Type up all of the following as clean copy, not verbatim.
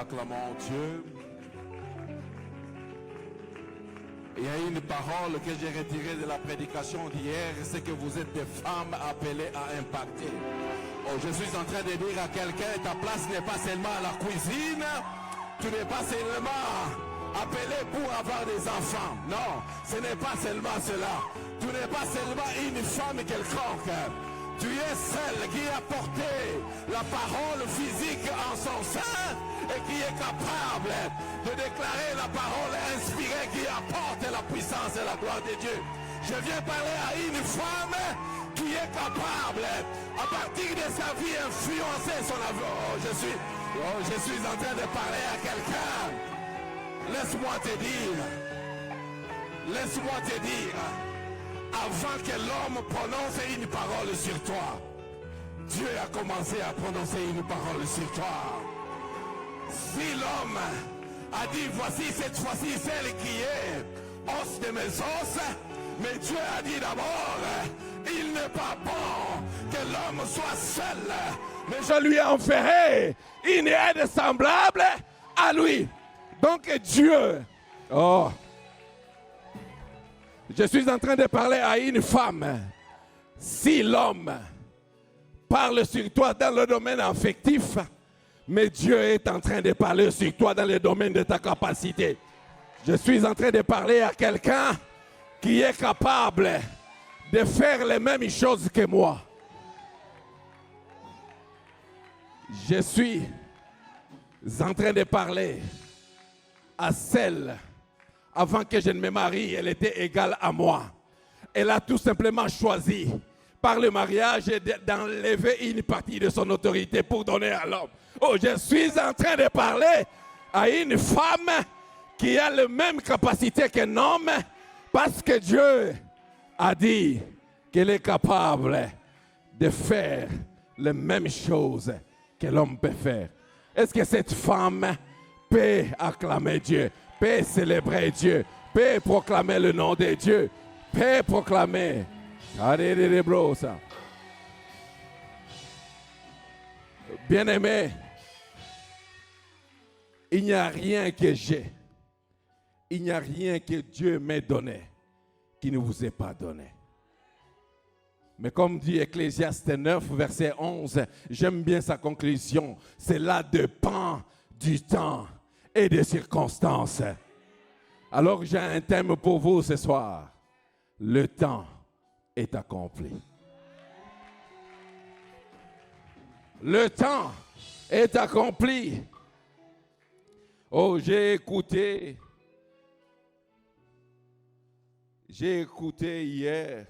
Acclamons Dieu. Il y a une parole que j'ai retirée de la prédication d'hier, c'est que vous êtes des femmes appelées à impacter. Oh, je suis en train de dire à quelqu'un, ta place n'est pas seulement à la cuisine, tu n'es pas seulement appelé pour avoir des enfants. Non, ce n'est pas seulement cela. Tu n'es pas seulement une femme quelconque. Tu es celle qui a porté la parole physique en son sein et qui est capable de déclarer la parole inspirée qui apporte la puissance et la gloire de Dieu. Je viens parler à une femme qui est capable, à partir de sa vie, influencer son avenir. Je suis en train de parler à quelqu'un. Laisse-moi te dire, avant que l'homme prononce une parole sur toi, Dieu a commencé à prononcer une parole sur toi. Si l'homme a dit, voici cette fois-ci celle qui est os de mes os, mais Dieu a dit d'abord, il n'est pas bon que l'homme soit seul, mais je lui ai enferré une aide semblable à lui. Donc Dieu, je suis en train de parler à une femme. Si l'homme parle sur toi dans le domaine affectif, mais Dieu est en train de parler sur toi dans le domaine de ta capacité. Je suis en train de parler à quelqu'un qui est capable de faire les mêmes choses que moi. Je suis en train de parler à celle, avant que je ne me marie, elle était égale à moi. Elle a tout simplement choisi, par le mariage, d'enlever une partie de son autorité pour donner à l'homme. Oh, je suis en train de parler à une femme qui a la même capacité qu'un homme, parce que Dieu a dit qu'elle est capable de faire les mêmes choses que l'homme peut faire. Est-ce que cette femme peut acclamer Dieu, peut célébrer Dieu, peut proclamer le nom de Dieu, peut proclamer? Bien-aimé, il n'y a rien que j'ai, il n'y a rien que Dieu m'ait donné qui ne vous est pas donné. Mais comme dit Ecclésiaste 9, verset 11, j'aime bien sa conclusion. Cela dépend du temps et des circonstances. Alors j'ai un thème pour vous ce soir. Le temps est accompli. Le temps est accompli. Oh, j'ai écouté hier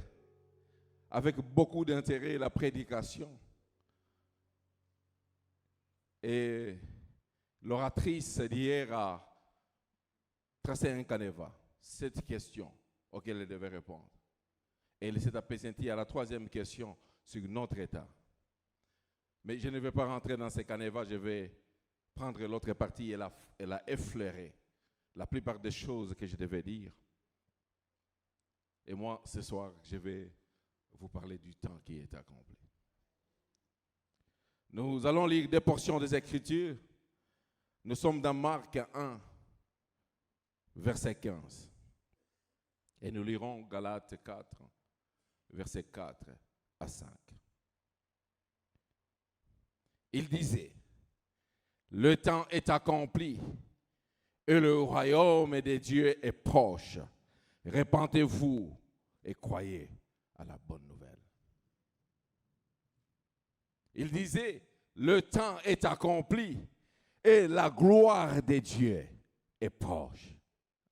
avec beaucoup d'intérêt la prédication. Et l'oratrice d'hier a tracé un canevas, 7 questions auxquelles elle devait répondre. Et elle s'est appesantie à la 3e question sur notre état. Mais je ne vais pas rentrer dans ces canevas, je vais prendre l'autre partie. Elle a effleuré la plupart des choses que je devais dire. Et moi, ce soir, je vais vous parler du temps qui est accompli. Nous allons lire des portions des Écritures. Nous sommes dans Marc 1, verset 15. Et nous lirons Galates 4, verset 4 à 5. Il disait, le temps est accompli et le royaume de Dieu est proche. Répentez-vous et croyez à la bonne nouvelle. Il disait, le temps est accompli et la gloire de Dieu est proche.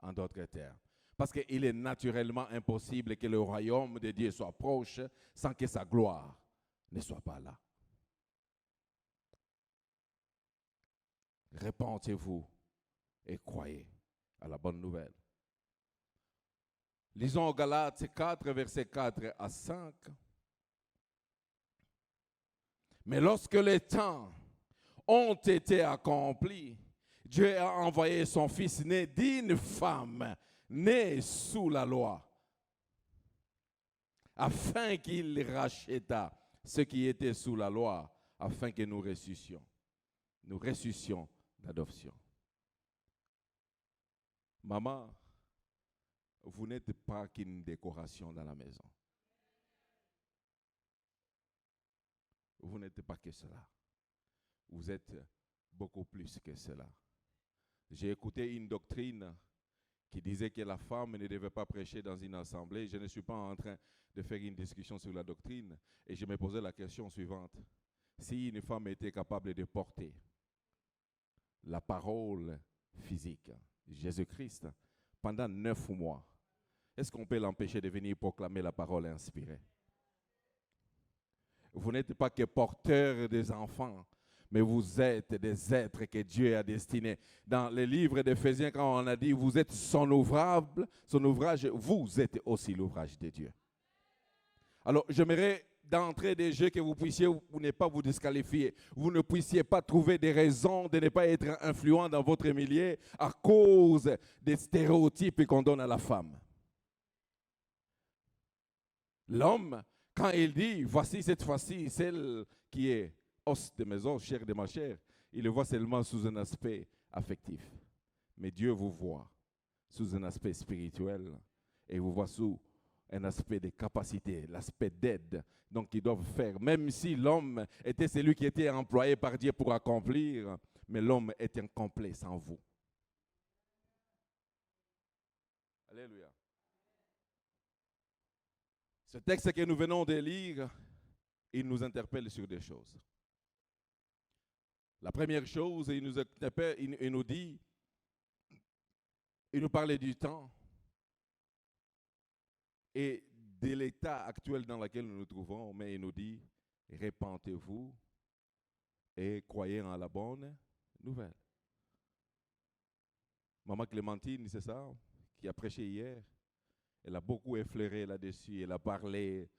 En d'autres termes, parce qu'il est naturellement impossible que le royaume de Dieu soit proche sans que sa gloire ne soit pas là. Répentez-vous et croyez à la bonne nouvelle. Lisons Galates 4, versets 4 à 5. Mais lorsque les temps ont été accomplis, Dieu a envoyé son Fils né d'une femme, né sous la loi, afin qu'il rachètât ceux qui étaient sous la loi, afin que nous ressuscions d'adoption. Maman, vous n'êtes pas qu'une décoration dans la maison. Vous n'êtes pas que cela. Vous êtes beaucoup plus que cela. J'ai écouté une doctrine qui disait que la femme ne devait pas prêcher dans une assemblée. Je ne suis pas en train de faire une discussion sur la doctrine. Et je me posais la question suivante. Si une femme était capable de porter la parole physique, Jésus-Christ, pendant 9 mois, est-ce qu'on peut l'empêcher de venir proclamer la parole inspirée? Vous n'êtes pas que porteur des enfants, mais vous êtes des êtres que Dieu a destinés. Dans le livre d'Éphésiens, quand on a dit, vous êtes son ouvrage, vous êtes aussi l'ouvrage de Dieu. Alors, j'aimerais d'entrée des jeux que vous puissiez ne pas vous disqualifier. Vous ne puissiez pas trouver des raisons de ne pas être influent dans votre milieu à cause des stéréotypes qu'on donne à la femme. L'homme, quand il dit, voici cette fois-ci, celle qui est os de mes os, chair de ma chair, il le voit seulement sous un aspect affectif. Mais Dieu vous voit sous un aspect spirituel et vous voit sous un aspect de capacité, l'aspect d'aide. Donc, ils doivent faire, même si l'homme était celui qui était employé par Dieu pour accomplir, mais l'homme est incomplet sans vous. Alléluia. Ce texte que nous venons de lire, il nous interpelle sur des choses. La première chose, il nous interpelle, il nous dit, il nous parlait du temps et de l'état actuel dans lequel nous nous trouvons, mais il nous dit, répentez-vous et croyez en la bonne nouvelle. Maman Clémentine, c'est ça, qui a prêché hier, elle a beaucoup effleuré là-dessus, elle a parlé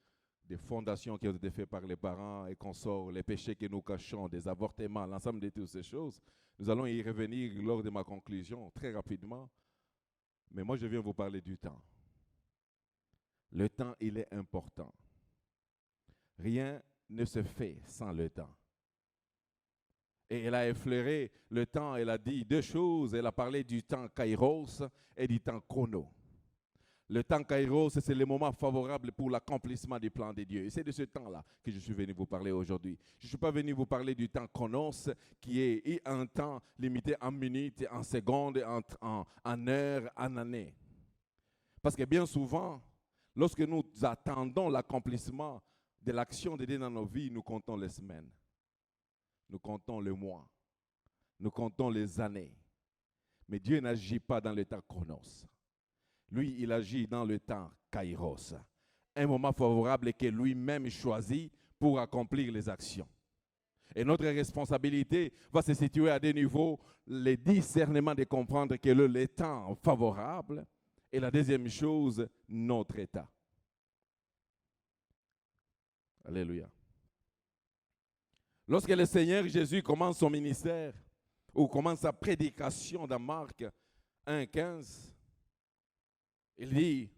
des fondations qui ont été faites par les parents et consorts, les péchés que nous cachons, des avortements, l'ensemble de toutes ces choses. Nous allons y revenir lors de ma conclusion, très rapidement. Mais moi, je viens vous parler du temps. Le temps, il est important. Rien ne se fait sans le temps. Et elle a effleuré le temps, elle a dit 2 choses. Elle a parlé du temps kairos et du temps chrono. Le temps kairos, c'est le moment favorable pour l'accomplissement du plan de Dieu. Et c'est de ce temps-là que je suis venu vous parler aujourd'hui. Je ne suis pas venu vous parler du temps chronos, qui est un temps limité en minutes, en secondes, en heures, en années. Parce que bien souvent, lorsque nous attendons l'accomplissement de l'action de Dieu dans nos vies, nous comptons les semaines, nous comptons les mois, nous comptons les années. Mais Dieu n'agit pas dans le temps chronos. Lui, il agit dans le temps kairos, un moment favorable que lui-même choisit pour accomplir les actions. Et notre responsabilité va se situer à 2 niveaux, le discernement de comprendre que le temps favorable et la deuxième chose, notre état. Alléluia. Lorsque le Seigneur Jésus commence son ministère ou commence sa prédication dans Marc 1,15, il dit,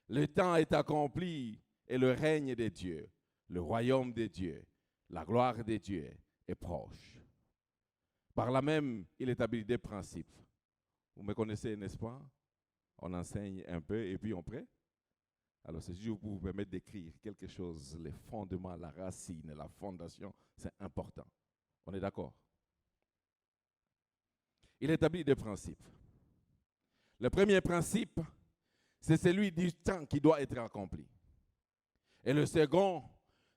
le temps est accompli et le règne de Dieu, le royaume de Dieu, la gloire de Dieu est proche. Par là même, il établit des principes. Vous me connaissez, n'est-ce pas? On enseigne un peu et puis on prie. Alors, c'est juste pour vous permettre d'écrire quelque chose, les fondements, la racine, la fondation, c'est important. On est d'accord? Il établit des principes. Le premier principe, c'est celui du temps qui doit être accompli. Et le second,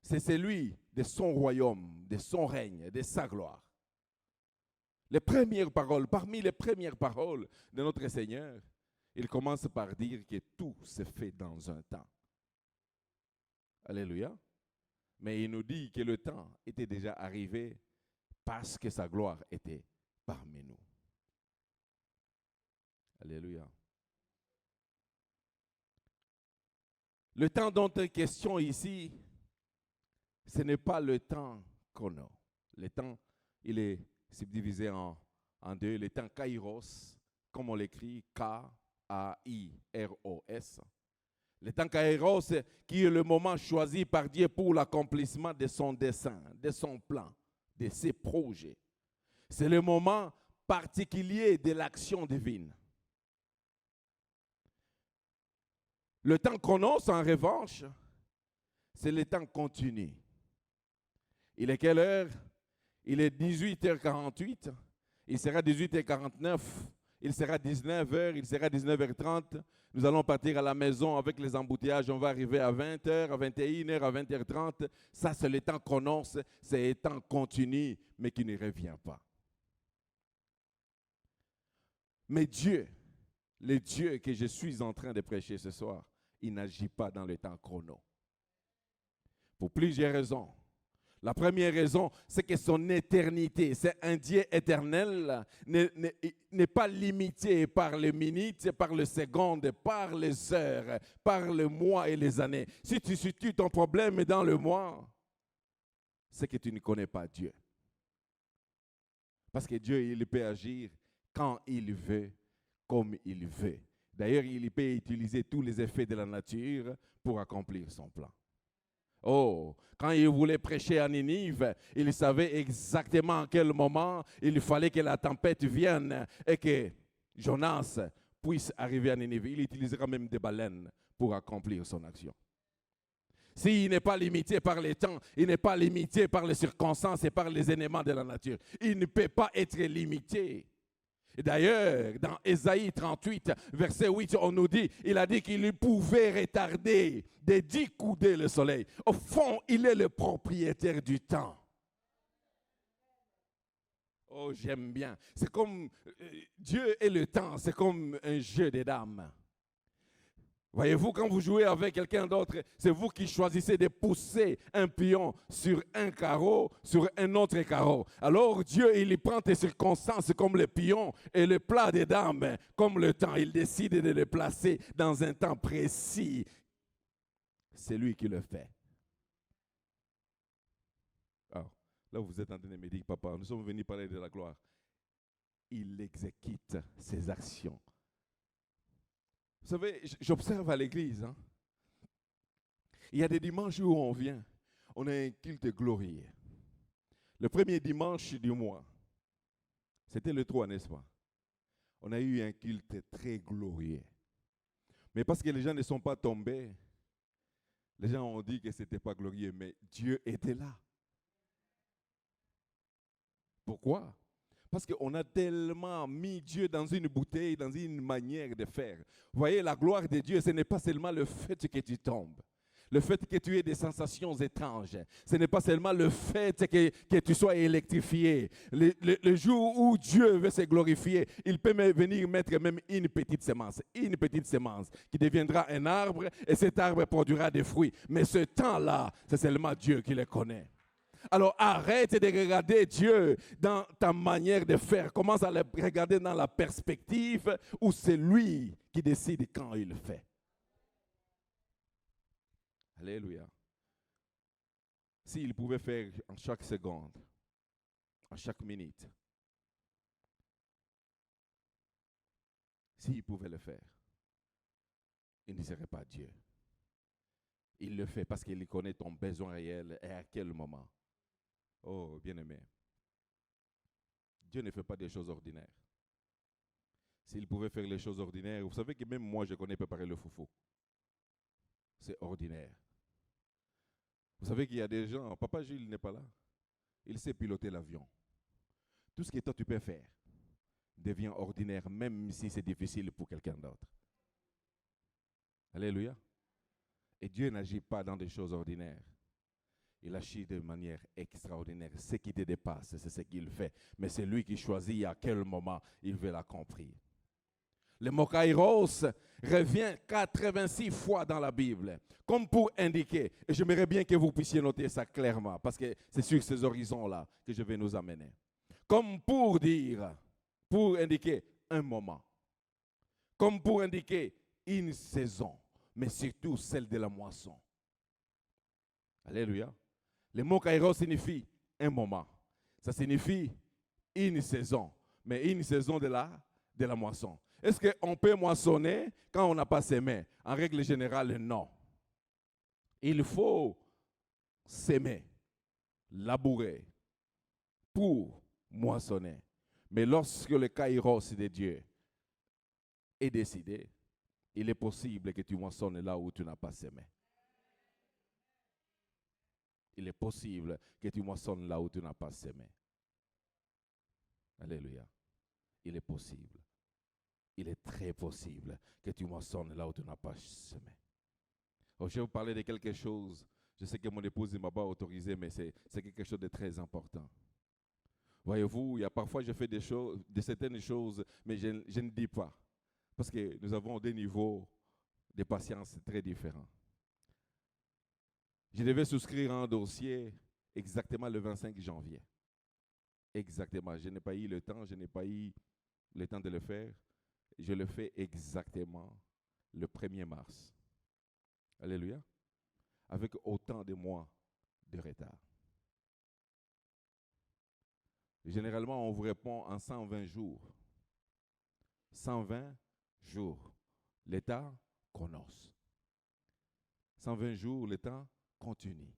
c'est celui de son royaume, de son règne, de sa gloire. Les premières paroles, parmi les premières paroles de notre Seigneur, il commence par dire que tout se fait dans un temps. Alléluia. Mais il nous dit que le temps était déjà arrivé parce que sa gloire était parmi nous. Alléluia. Le temps dont il est question ici, ce n'est pas le temps chrono. Le temps, il est subdivisé en 2. Le temps kairos, comme on l'écrit, K-A-I-R-O-S. Le temps kairos, qui est le moment choisi par Dieu pour l'accomplissement de son dessein, de son plan, de ses projets. C'est le moment particulier de l'action divine. Le temps chronos, en revanche, c'est le temps continu. Il est quelle heure? Il est 18h48. Il sera 18h49. Il sera 19h. Il sera 19h30. Nous allons partir à la maison avec les embouteillages. On va arriver à 20h, à 21h, à 20h30. Ça, c'est le temps chronos. C'est le temps continu, mais qui ne revient pas. Mais Dieu, le Dieu que je suis en train de prêcher ce soir, il n'agit pas dans le temps chrono. Pour plusieurs raisons. La première raison, c'est que son éternité, c'est un Dieu éternel, n'est pas limité par les minutes, par les secondes, par les heures, par les mois et les années. Si tu situes ton problème dans le mois, c'est que tu ne connais pas Dieu. Parce que Dieu, il peut agir quand il veut, comme il veut. D'ailleurs, il peut utiliser tous les effets de la nature pour accomplir son plan. Oh, quand il voulait prêcher à Ninive, il savait exactement à quel moment il fallait que la tempête vienne et que Jonas puisse arriver à Ninive. Il utilisera même des baleines pour accomplir son action. S'il n'est pas limité par les temps, il n'est pas limité par les circonstances et par les éléments de la nature. Il ne peut pas être limité. D'ailleurs, dans Ésaïe 38, verset 8, on nous dit, il a dit qu'il pouvait retarder de 10 coudées le soleil. Au fond, il est le propriétaire du temps. Oh, j'aime bien. C'est comme Dieu et le temps, c'est comme un jeu de dames. Voyez-vous, quand vous jouez avec quelqu'un d'autre, c'est vous qui choisissez de pousser un pion sur un carreau, sur un autre carreau. Alors Dieu, il y prend tes circonstances comme le pion et le plat des dames comme le temps. Il décide de les placer dans un temps précis. C'est lui qui le fait. Alors, là, vous êtes en train de me dire, papa, nous sommes venus parler de la gloire. Il exécute ses actions. Vous savez, j'observe à l'église, hein, il y a des dimanches où on vient, on a un culte glorieux. Le premier dimanche du mois, c'était le 3, n'est-ce pas? On a eu un culte très glorieux. Mais parce que les gens ne sont pas tombés, les gens ont dit que ce n'était pas glorieux, mais Dieu était là. Pourquoi? Parce qu'on a tellement mis Dieu dans une bouteille, dans une manière de faire. Vous voyez, la gloire de Dieu, ce n'est pas seulement le fait que tu tombes, le fait que tu aies des sensations étranges. Ce n'est pas seulement le fait que tu sois électrifié. Le jour où Dieu veut se glorifier, il peut venir mettre même une petite semence qui deviendra un arbre et cet arbre produira des fruits. Mais ce temps-là, c'est seulement Dieu qui le connaît. Alors arrête de regarder Dieu dans ta manière de faire. Commence à le regarder dans la perspective où c'est lui qui décide quand il le fait. Alléluia. S'il pouvait faire en chaque seconde, en chaque minute, s'il pouvait le faire, il ne serait pas Dieu. Il le fait parce qu'il connaît ton besoin réel et à quel moment. Oh, bien-aimé, Dieu ne fait pas des choses ordinaires. S'il pouvait faire les choses ordinaires, vous savez que même moi, je connais préparer le foufou. C'est ordinaire. Vous savez qu'il y a des gens, Papa Gilles n'est pas là, il sait piloter l'avion. Tout ce que toi tu peux faire devient ordinaire, même si c'est difficile pour quelqu'un d'autre. Alléluia. Et Dieu n'agit pas dans des choses ordinaires. Il agit de manière extraordinaire. Ce qui te dépasse, c'est ce qu'il fait. Mais c'est lui qui choisit à quel moment il veut l'accomplir. Le mot kairos revient 86 fois dans la Bible, comme pour indiquer, et j'aimerais bien que vous puissiez noter ça clairement, parce que c'est sur ces horizons-là que je vais nous amener. Comme pour dire, pour indiquer un moment, comme pour indiquer une saison, mais surtout celle de la moisson. Alléluia. Le mot kairos signifie un moment. Ça signifie une saison, mais une saison de la moisson. Est-ce qu'on peut moissonner quand on n'a pas semé? En règle générale, non. Il faut s'aimer, labourer pour moissonner. Mais lorsque le kairos de Dieu est décidé, il est possible que tu moissonnes là où tu n'as pas semé. Il est possible que tu moissonnes là où tu n'as pas semé. Alléluia. Il est possible. Il est très possible que tu moissonnes là où tu n'as pas semé. Oh, je vais vous parler de quelque chose. Je sais que mon épouse ne m'a pas autorisé, mais c'est quelque chose de très important. Voyez-vous, il y a parfois je fais des choses, de certaines choses, mais je ne dis pas. Parce que nous avons des niveaux de patience très différents. Je devais souscrire un dossier exactement le 25 janvier. Exactement. Je n'ai pas eu le temps, de le faire. Je le fais exactement le 1er mars. Alléluia. Avec autant de mois de retard. Généralement, on vous répond en 120 jours. 120 jours. L'État commence. 120 jours, l'État continue.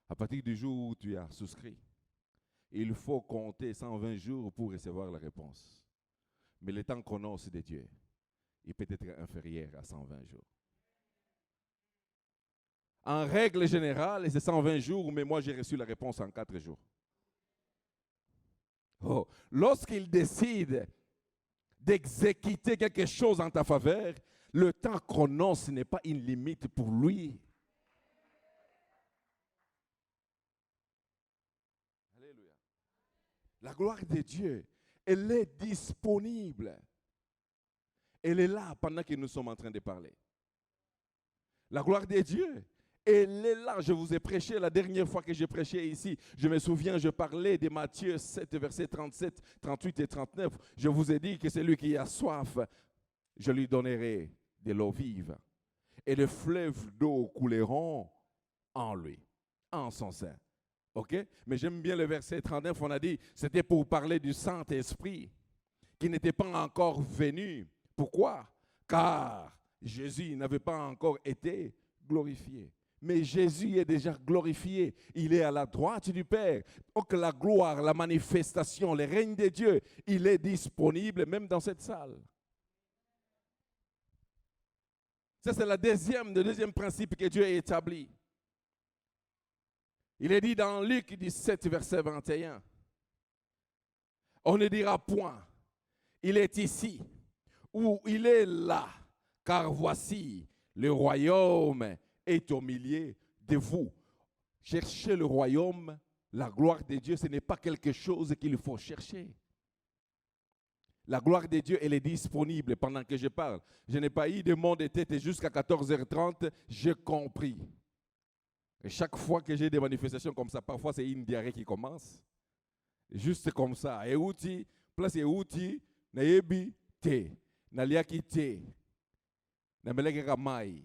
À partir du jour où tu as souscrit, il faut compter 120 jours pour recevoir la réponse. Mais le temps chronos de Dieu, il peut être inférieur à 120 jours. En règle générale, c'est 120 jours, mais moi j'ai reçu la réponse en 4 jours. Oh, lorsqu'il décide d'exécuter quelque chose en ta faveur, le temps chronos n'est pas une limite pour lui. Alléluia. La gloire de Dieu, elle est disponible. Elle est là pendant que nous sommes en train de parler. La gloire de Dieu, elle est là. Je vous ai prêché la dernière fois que j'ai prêché ici. Je me souviens, je parlais de Matthieu 7, versets 37, 38 et 39. Je vous ai dit que celui qui a soif, je lui donnerai de l'eau vive. Et les fleuves d'eau couleront en lui, en son sein. OK? Mais j'aime bien le verset 39, on a dit, c'était pour parler du Saint-Esprit, qui n'était pas encore venu. Pourquoi? Car Jésus n'avait pas encore été glorifié. Mais Jésus est déjà glorifié. Il est à la droite du Père. Donc la gloire, la manifestation, le règne de Dieu, il est disponible même dans cette salle. Ça, c'est le deuxième principe que Dieu a établi. Il est dit dans Luc 17, verset 21. On ne dira point, il est ici, ou il est là, car voici, le royaume est au milieu de vous. Chercher le royaume, la gloire de Dieu, ce n'est pas quelque chose qu'il faut chercher. La gloire de Dieu, elle est disponible pendant que je parle. Je n'ai pas eu de maux de tête jusqu'à 14h30, j'ai compris. Et chaque fois que j'ai des manifestations comme ça, parfois c'est une diarrhée qui commence. Juste comme ça. Et outi, place et outi, na yebi te, na liaki te, na meleke ramai.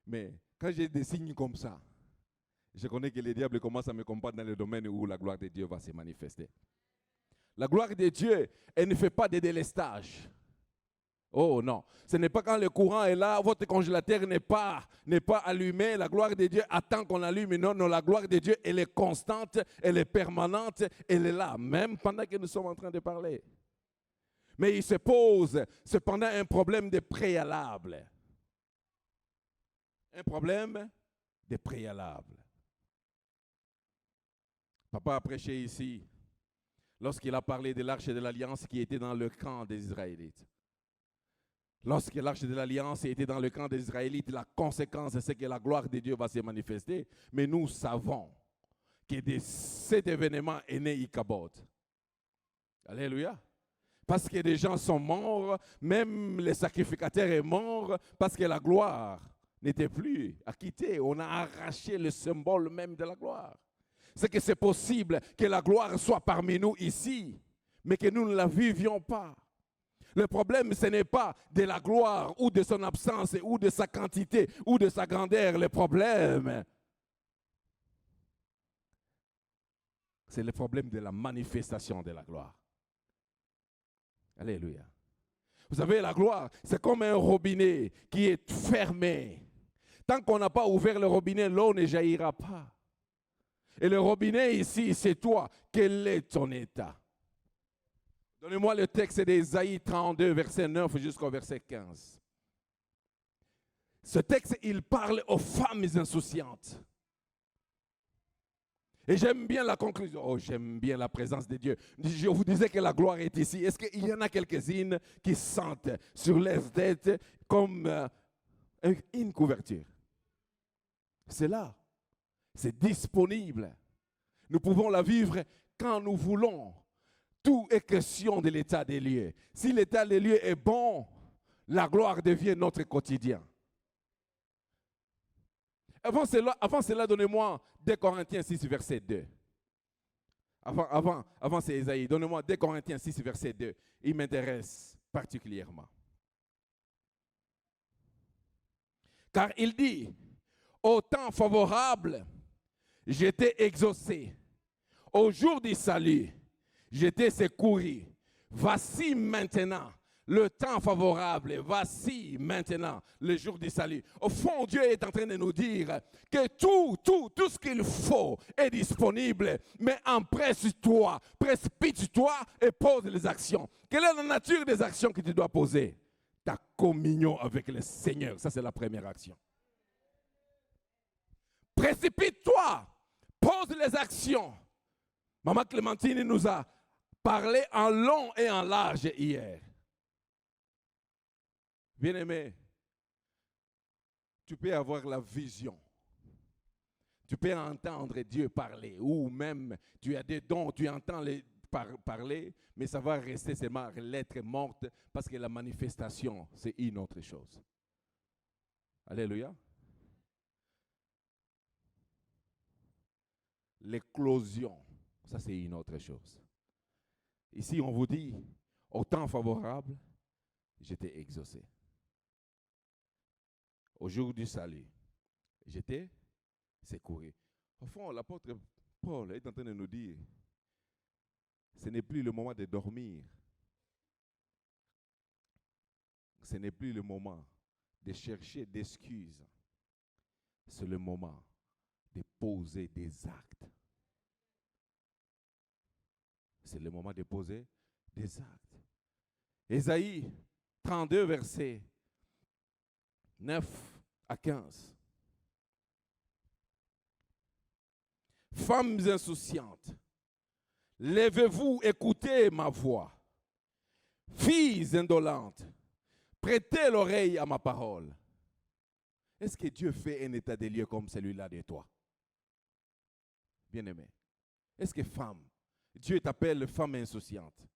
Mais quand j'ai des signes comme ça, je connais que les diables commencent à me combattre dans le domaine où la gloire de Dieu va se manifester. La gloire de Dieu, elle ne fait pas de délestage. Oh non, ce n'est pas quand le courant est là, votre congélateur n'est pas allumé, la gloire de Dieu attend qu'on allume. Non, non, la gloire de Dieu, elle est constante, elle est permanente, elle est là, même pendant que nous sommes en train de parler. Mais il se pose cependant un problème de préalable. Un problème de préalable. Papa a prêché ici, lorsqu'il a parlé de l'arche de l'alliance qui était dans le camp des Israélites. Lorsque l'arche de l'alliance était dans le camp des Israélites, la conséquence, c'est que la gloire de Dieu va se manifester. Mais nous savons que de cet événement est né Ichabod. Alléluia. Parce que des gens sont morts, même le sacrificateur est mort, parce que la gloire n'était plus acquittée. On a arraché le symbole même de la gloire. C'est que c'est possible que la gloire soit parmi nous ici, mais que nous ne la vivions pas. Le problème, ce n'est pas de la gloire ou de son absence ou de sa quantité ou de sa grandeur. Le problème, c'est le problème de la manifestation de la gloire. Alléluia. Vous savez, la gloire, c'est comme un robinet qui est fermé. Tant qu'on n'a pas ouvert le robinet, l'eau ne jaillira pas. Et le robinet ici, c'est toi. Quel est ton état? Donnez-moi le texte d'Ésaïe 32, verset 9 jusqu'au verset 15. Ce texte, il parle aux femmes insouciantes. Et j'aime bien la conclusion. Oh, j'aime bien la présence de Dieu. Je vous disais que la gloire est ici. Est-ce qu'il y en a quelques-unes qui sentent sur les têtes comme une couverture? C'est là. C'est disponible. Nous pouvons la vivre quand nous voulons. Tout est question de l'état des lieux. Si l'état des lieux est bon, la gloire devient notre quotidien. Avant cela, donnez-moi 2 Corinthiens 6, verset 2. Avant c'est Ésaïe. Donnez-moi 2 Corinthiens 6, verset 2. Il m'intéresse particulièrement. Car il dit, au temps favorable, j'étais exaucé. Au jour du salut, j'étais secouru. Voici maintenant le temps favorable. Voici maintenant le jour du salut. Au fond, Dieu est en train de nous dire que tout ce qu'il faut est disponible. Mais empresse-toi, précipite-toi et pose les actions. Quelle est la nature des actions que tu dois poser? Ta communion avec le Seigneur. Ça, c'est la première action. Précipite-toi, pose les actions. Maman Clémentine nous a parlé en long et en large hier. Bien-aimé, tu peux avoir la vision. Tu peux entendre Dieu parler. Ou même, tu as des dons, tu entends parler, mais ça va rester seulement lettre morte parce que la manifestation, c'est une autre chose. Alléluia. L'éclosion, ça c'est une autre chose. Ici, on vous dit, au temps favorable, j'étais exaucé. Au jour du salut, j'étais secouru. Au fond, l'apôtre Paul est en train de nous dire, ce n'est plus le moment de dormir. Ce n'est plus le moment de chercher d'excuses. C'est le moment de poser des actes. C'est le moment de poser des actes. Ésaïe 32, versets 9 à 15. Femmes insouciantes, levez-vous, écoutez ma voix. Filles indolentes, prêtez l'oreille à ma parole. Est-ce que Dieu fait un état des lieux comme celui-là de toi? Bien-aimé, est-ce que femme, Dieu t'appelle femme insouciante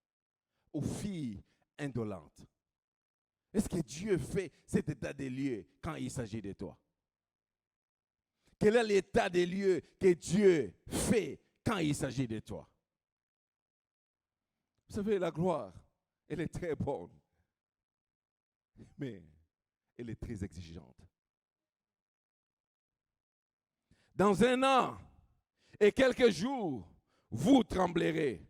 ou fille indolente? Est-ce que Dieu fait cet état des lieux quand il s'agit de toi? Quel est l'état des lieux que Dieu fait quand il s'agit de toi? Vous savez, la gloire, elle est très bonne, mais elle est très exigeante. Dans 1 an et quelques jours, vous tremblerez,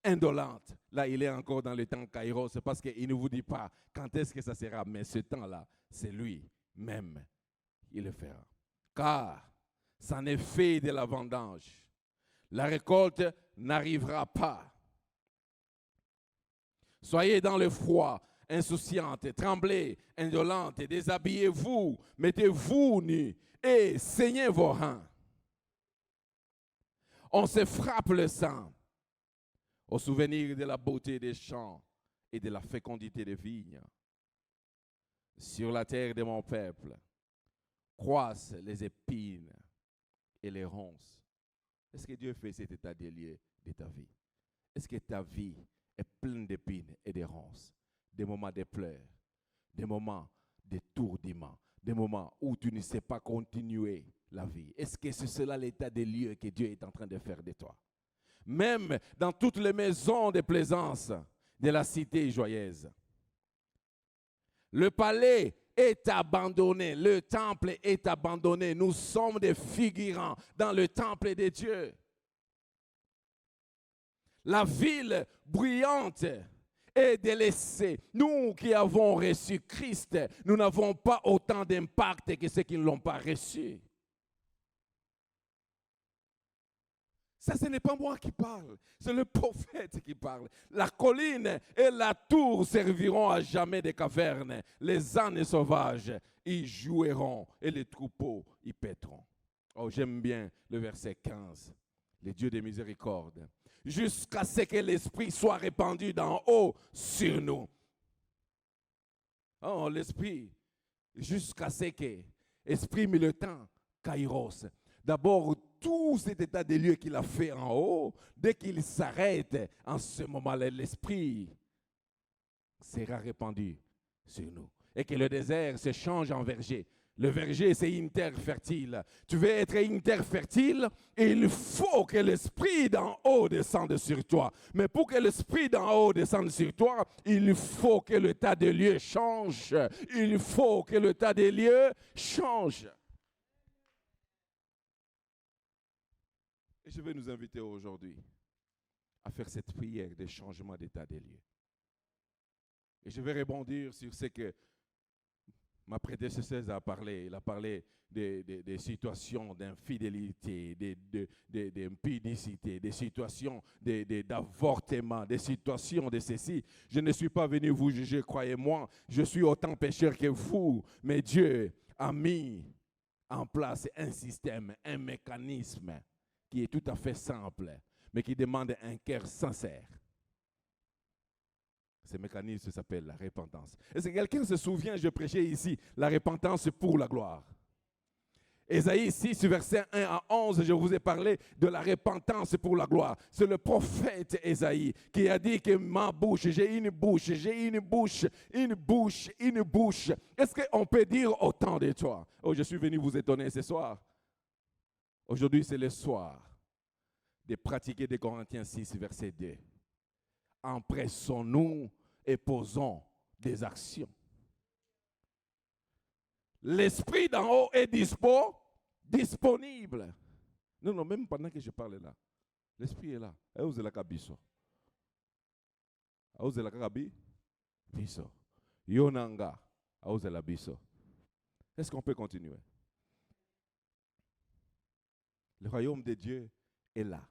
indolente. Là, il est encore dans le temps Kairos, parce qu'il ne vous dit pas quand est-ce que ça sera, mais ce temps-là, c'est lui-même, il le fera. Car, c'en est fait de la vendange. La récolte n'arrivera pas. Soyez dans le froid, insouciante, tremblez, indolente, déshabillez-vous, mettez-vous nus et saignez vos reins. On se frappe le sang au souvenir de la beauté des champs et de la fécondité des vignes. Sur la terre de mon peuple croissent les épines et les ronces. Est-ce que Dieu fait cet état des lieux de ta vie? Est-ce que ta vie est pleine d'épines et de ronces? Des moments de pleurs, des moments d'étourdiment, des moments où tu ne sais pas continuer la vie. Est-ce que c'est cela l'état des lieux que Dieu est en train de faire de toi? Même dans toutes les maisons de plaisance de la cité joyeuse. Le palais est abandonné, le temple est abandonné. Nous sommes des figurants dans le temple de Dieu. La ville bruyante est délaissée. Nous qui avons reçu Christ, nous n'avons pas autant d'impact que ceux qui ne l'ont pas reçu. Ça, ce n'est pas moi qui parle, c'est le prophète qui parle. La colline et la tour serviront à jamais de cavernes. Les ânes sauvages y joueront et les troupeaux y paîtront. Oh, j'aime bien le verset 15. Le Dieu de miséricorde. Jusqu'à ce que l'Esprit soit répandu d'en haut sur nous. Oh, l'Esprit, jusqu'à ce que exprime le temps, Kairos. D'abord, tout cet état des lieux qu'il a fait en haut, dès qu'il s'arrête, en ce moment-là, l'Esprit sera répandu sur nous. Et que le désert se change en verger. Le verger, c'est une terre fertile. Tu veux être une terre fertile, il faut que l'Esprit d'en haut descende sur toi. Mais pour que l'Esprit d'en haut descende sur toi, il faut que l'état des lieux change. Il faut que l'état des lieux change. Et je vais nous inviter aujourd'hui à faire cette prière de changement d'état des lieux. Et je vais rebondir sur ce que ma prédécesseuse a parlé. Elle a parlé des situations d'infidélité, d'impudicité, des situations d'avortement, des situations de ceci. Je ne suis pas venu vous juger, croyez-moi. Je suis autant pécheur que vous. Mais Dieu a mis en place un système, un mécanisme qui est tout à fait simple, mais qui demande un cœur sincère. Ce mécanisme s'appelle la repentance. Est-ce que quelqu'un se souvient, je prêchais ici, la repentance pour la gloire. Ésaïe 6, verset 1 à 11, je vous ai parlé de la repentance pour la gloire. C'est le prophète Ésaïe qui a dit que ma bouche, j'ai une bouche, j'ai une bouche, une bouche, une bouche. Est-ce qu'on peut dire autant de toi? Oh, je suis venu vous étonner ce soir. Aujourd'hui, c'est le soir de pratiquer des Corinthiens 6, verset 2. Empressons-nous et posons des actions. L'Esprit d'en haut est disponible. Non, même pendant que je parle là, l'Esprit est là. Est-ce qu'on peut continuer? Le royaume de Dieu est là.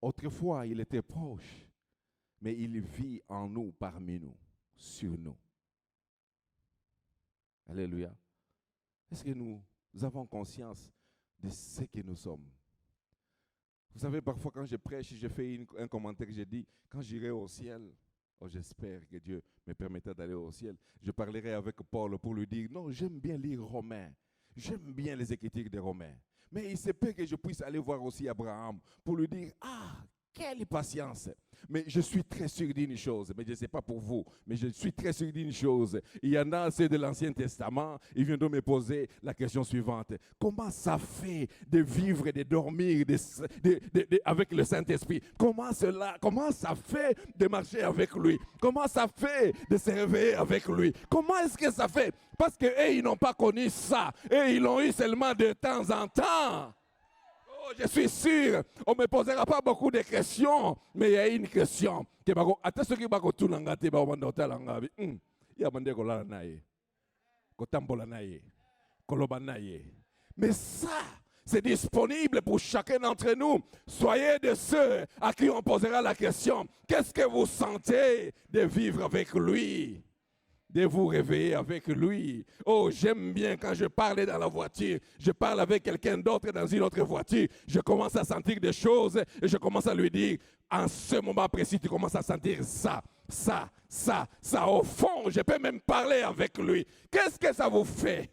Autrefois, il était proche, mais il vit en nous, parmi nous, sur nous. Alléluia. Est-ce que nous avons conscience de ce que nous sommes? Vous savez, parfois quand je prêche, je fais un commentaire, je dis, quand j'irai au ciel, oh, j'espère que Dieu me permettra d'aller au ciel, je parlerai avec Paul pour lui dire, non, j'aime bien lire Romains, j'aime bien les Écritures des Romains. Mais il se peut que je puisse aller voir aussi Abraham pour lui dire, ah, quelle patience. Mais je suis très sûr d'une chose, mais je ne sais pas pour vous, mais je suis très sûr d'une chose. Il y en a, c'est de l'Ancien Testament, ils viennent de me poser la question suivante. Comment ça fait de vivre et de dormir avec le Saint-Esprit? Comment ça fait de marcher avec lui? Comment ça fait de se réveiller avec lui? Comment est-ce que ça fait? Parce qu'eux, ils n'ont pas connu ça. Et ils l'ont eu seulement de temps en temps. Je suis sûr, on ne me posera pas beaucoup de questions, mais il y a une question. Mais ça, c'est disponible pour chacun d'entre nous. Soyez de ceux à qui on posera la question. Qu'est-ce que vous sentez de vivre avec lui? De vous réveiller avec lui. Oh, j'aime bien quand je parle dans la voiture, je parle avec quelqu'un d'autre dans une autre voiture, je commence à sentir des choses et je commence à lui dire, en ce moment précis, tu commences à sentir ça, au fond, je peux même parler avec lui. Qu'est-ce que ça vous fait?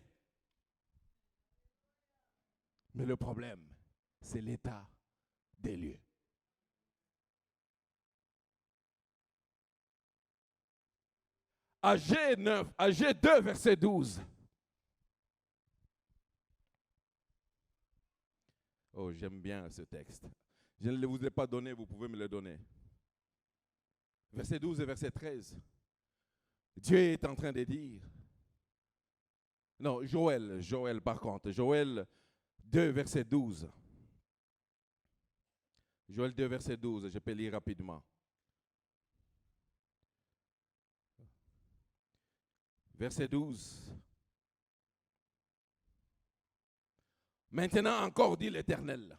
Mais le problème, c'est l'état des lieux. Agé 2, verset 12. Oh, j'aime bien ce texte. Je ne vous ai pas donné, vous pouvez me le donner. Verset 12 et verset 13. Dieu est en train de dire. Non, Joël par contre. Joël 2, verset 12. Joël 2, verset 12, je peux lire rapidement. Verset 12. Maintenant encore, dit l'Éternel,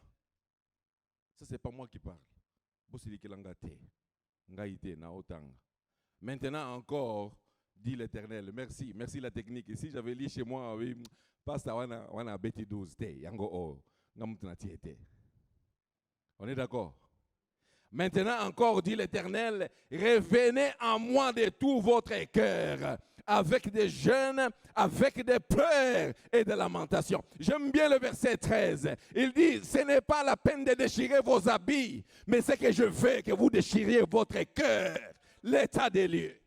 Ça, c'est pas moi qui parle. Maintenant encore, dit l'Éternel. Merci, merci la technique. Ici, j'avais lu chez moi, oui, Pastor wana beti 12 te, yango o, ngamutuna tiete. On est d'accord? Maintenant encore, dit l'Éternel, revenez en moi de tout votre cœur, avec des jeûnes, avec des pleurs et des lamentations. J'aime bien le verset 13. Il dit, ce n'est pas la peine de déchirer vos habits, mais c'est que je veux que vous déchiriez votre cœur, l'état des lieux.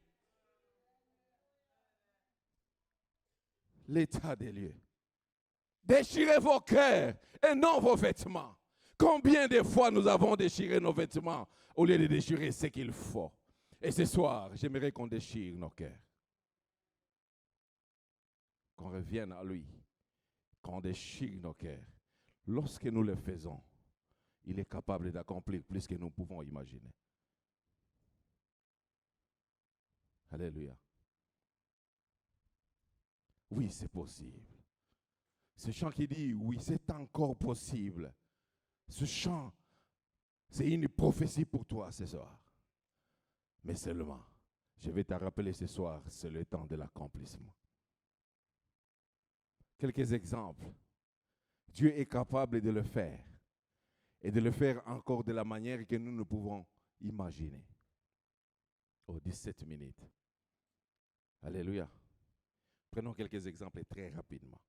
L'état des lieux. Déchirez vos cœurs et non vos vêtements. Combien de fois nous avons déchiré nos vêtements au lieu de déchirer ce qu'il faut? Et ce soir, j'aimerais qu'on déchire nos cœurs. Qu'on revienne à lui. Qu'on déchire nos cœurs. Lorsque nous le faisons, il est capable d'accomplir plus que nous pouvons imaginer. Alléluia. Oui, c'est possible. Ce chant qui dit, oui, c'est encore possible. Ce chant, c'est une prophétie pour toi ce soir. Mais seulement, je vais te rappeler ce soir, c'est le temps de l'accomplissement. Quelques exemples. Dieu est capable de le faire. Et de le faire encore de la manière que nous ne pouvons imaginer. Oh, 17 minutes. Alléluia. Prenons quelques exemples très rapidement.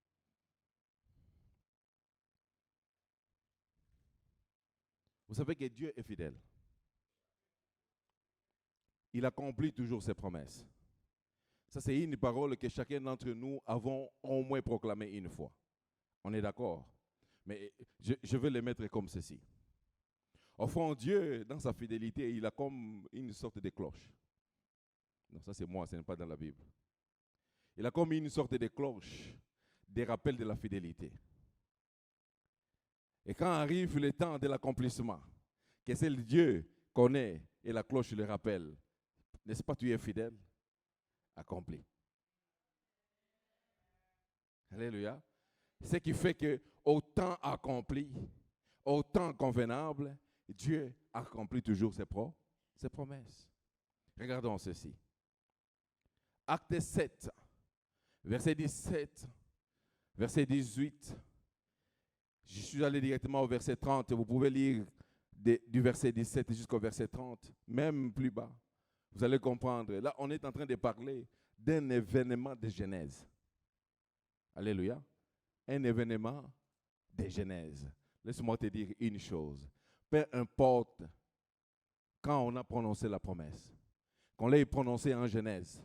Vous savez que Dieu est fidèle. Il accomplit toujours ses promesses. Ça, c'est une parole que chacun d'entre nous avons au moins proclamée une fois. On est d'accord? Mais je vais le mettre comme ceci. Au fond, Dieu, dans sa fidélité, il a comme une sorte de cloche. Non, ça c'est moi, ce n'est pas dans la Bible. Il a comme une sorte de cloche, des rappels de la fidélité. Et quand arrive le temps de l'accomplissement, que seul Dieu connaît et la cloche le rappelle, n'est-ce pas, tu es fidèle? Accompli. Alléluia. Ce qui fait que au temps accompli, au temps convenable, Dieu accomplit toujours ses promesses. Regardons ceci. Acte 7, verset 17, verset 18. Je suis allé directement au verset 30. Vous pouvez lire du verset 17 jusqu'au verset 30, même plus bas. Vous allez comprendre. Là, on est en train de parler d'un événement de Genèse. Alléluia. Un événement de Genèse. Laisse-moi te dire une chose. Peu importe quand on a prononcé la promesse, qu'on l'ait prononcée en Genèse,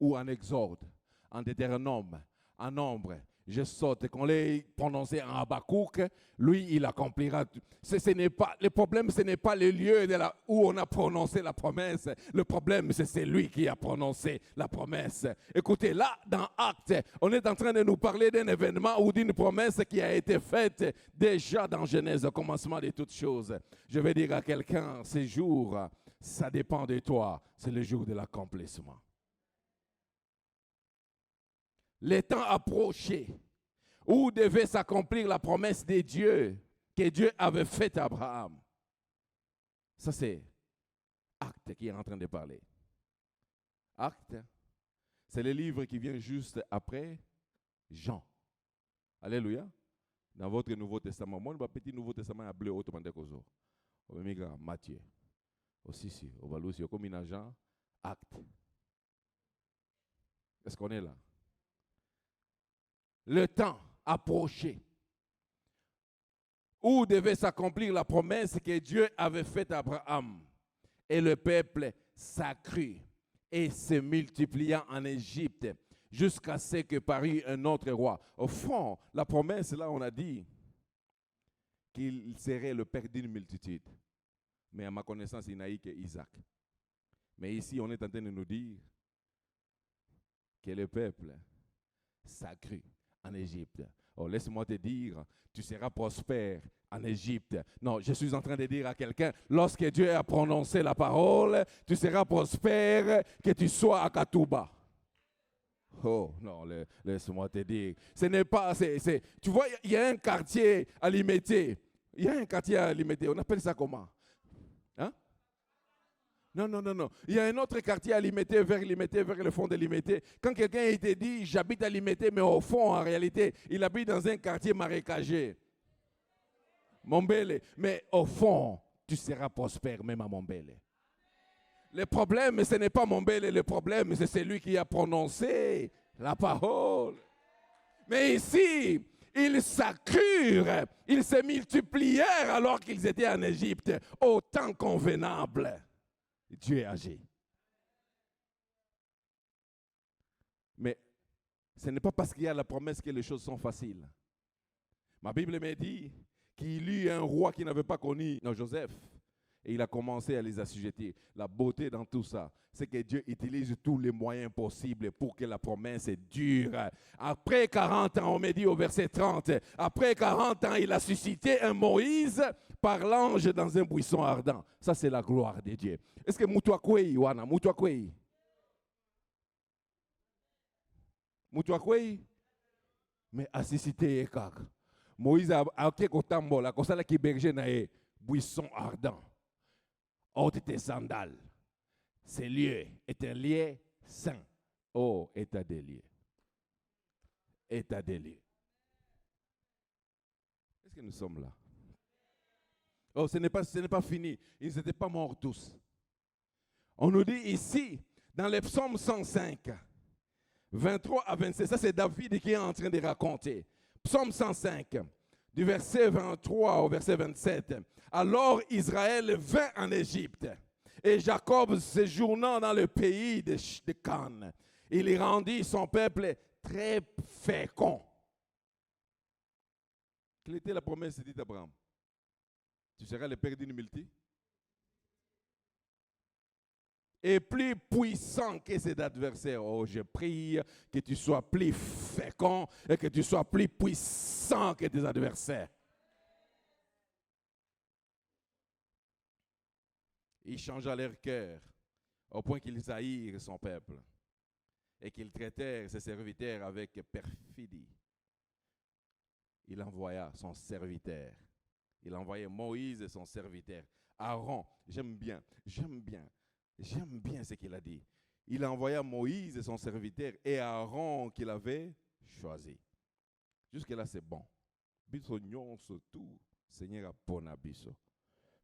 ou en Exode, en Deutéronome, en Nombre, je saute, qu'on l'ait prononcé en Habakkuk, lui, il accomplira. Le problème, ce n'est pas le lieu où on a prononcé la promesse. Le problème, c'est lui qui a prononcé la promesse. Écoutez, là, dans Actes, on est en train de nous parler d'un événement ou d'une promesse qui a été faite déjà dans Genèse, au commencement de toutes choses. Je vais dire à quelqu'un, ces jours, ça dépend de toi. C'est le jour de l'accomplissement. Le temps approché où devait s'accomplir la promesse de Dieu que Dieu avait faite à Abraham. Ça, c'est Acte qui est en train de parler. Acte, c'est le livre qui vient juste après Jean. Alléluia. Dans votre Nouveau Testament. Moi, le petit Nouveau Testament est bleu automatique. Matthieu. Aussi, on va l'ouvrir comme un agent. Acte. Est-ce qu'on est là? Le temps approché où devait s'accomplir la promesse que Dieu avait faite à Abraham. Et le peuple s'accrut et se multiplia en Égypte jusqu'à ce que parut un autre roi. Au fond, la promesse, là, on a dit qu'il serait le père d'une multitude. Mais à ma connaissance, il n'a eu qu'Isaac. Mais ici, on est en train de nous dire que le peuple s'accrut en Égypte. Oh, laisse-moi te dire, tu seras prospère en Égypte. Non, je suis en train de dire à quelqu'un, lorsque Dieu a prononcé la parole, tu seras prospère, que tu sois à Katouba. Oh, non, laisse-moi te dire. Ce n'est pas, tu vois, il y a un quartier à Limité. Il y a un quartier à Limité, on appelle ça comment? Hein? Non. Il y a un autre quartier à Limité, vers le fond de Limité. Quand quelqu'un te dit, j'habite à Limité, mais au fond, en réalité, il habite dans un quartier marécagé. Mombele. Mais au fond, tu seras prospère même à Mombele. Le problème, ce n'est pas Mombele, le problème, c'est celui qui a prononcé la parole. Mais ici, ils s'accrurent, ils se multiplièrent alors qu'ils étaient en Égypte, au temps convenable. Dieu agit. Mais ce n'est pas parce qu'il y a la promesse que les choses sont faciles. Ma Bible me dit qu'il y eut un roi qui n'avait pas connu Joseph. Et il a commencé à les assujettir. La beauté dans tout ça, c'est que Dieu utilise tous les moyens possibles pour que la promesse dure. Après 40 ans, on me dit au verset 30, après 40 ans, il a suscité un Moïse par l'ange dans un buisson ardent. Ça, c'est la gloire de Dieu. Est-ce que Moutouakwei, Wana, Moutouakwei? Moutouakwei? Mais a suscité Ekak. Moïse a kekotambo la kosala ki berger na buisson ardent. Ôte tes sandales. Ce lieu est un lieu saint. Oh, état des lieux. État des lieux. Est-ce que nous sommes là? Oh, ce n'est pas fini. Ils n'étaient pas morts tous. On nous dit ici, dans les psaumes 105, 23 à 27, ça c'est David qui est en train de raconter. Psaume 105, du verset 23 au verset 27. Alors Israël vint en Égypte, et Jacob séjournant dans le pays de Canaan. Il y rendit son peuple très fécond. Quelle était la promesse dite d'Abraham? Tu seras le père d'une multitude. Et plus puissant que ses adversaires. Oh, je prie que tu sois plus fécond et que tu sois plus puissant que tes adversaires. Il changea leur cœur au point qu'ils haïrent son peuple et qu'ils traitèrent ses serviteurs avec perfidie. Il envoya son serviteur. Il envoyait Moïse et son serviteur. Aaron, j'aime bien ce qu'il a dit. Il envoya Moïse et son serviteur et Aaron qu'il avait choisi. Jusque-là, c'est bon. Biso nyonso tout, Seigneur a pona biso.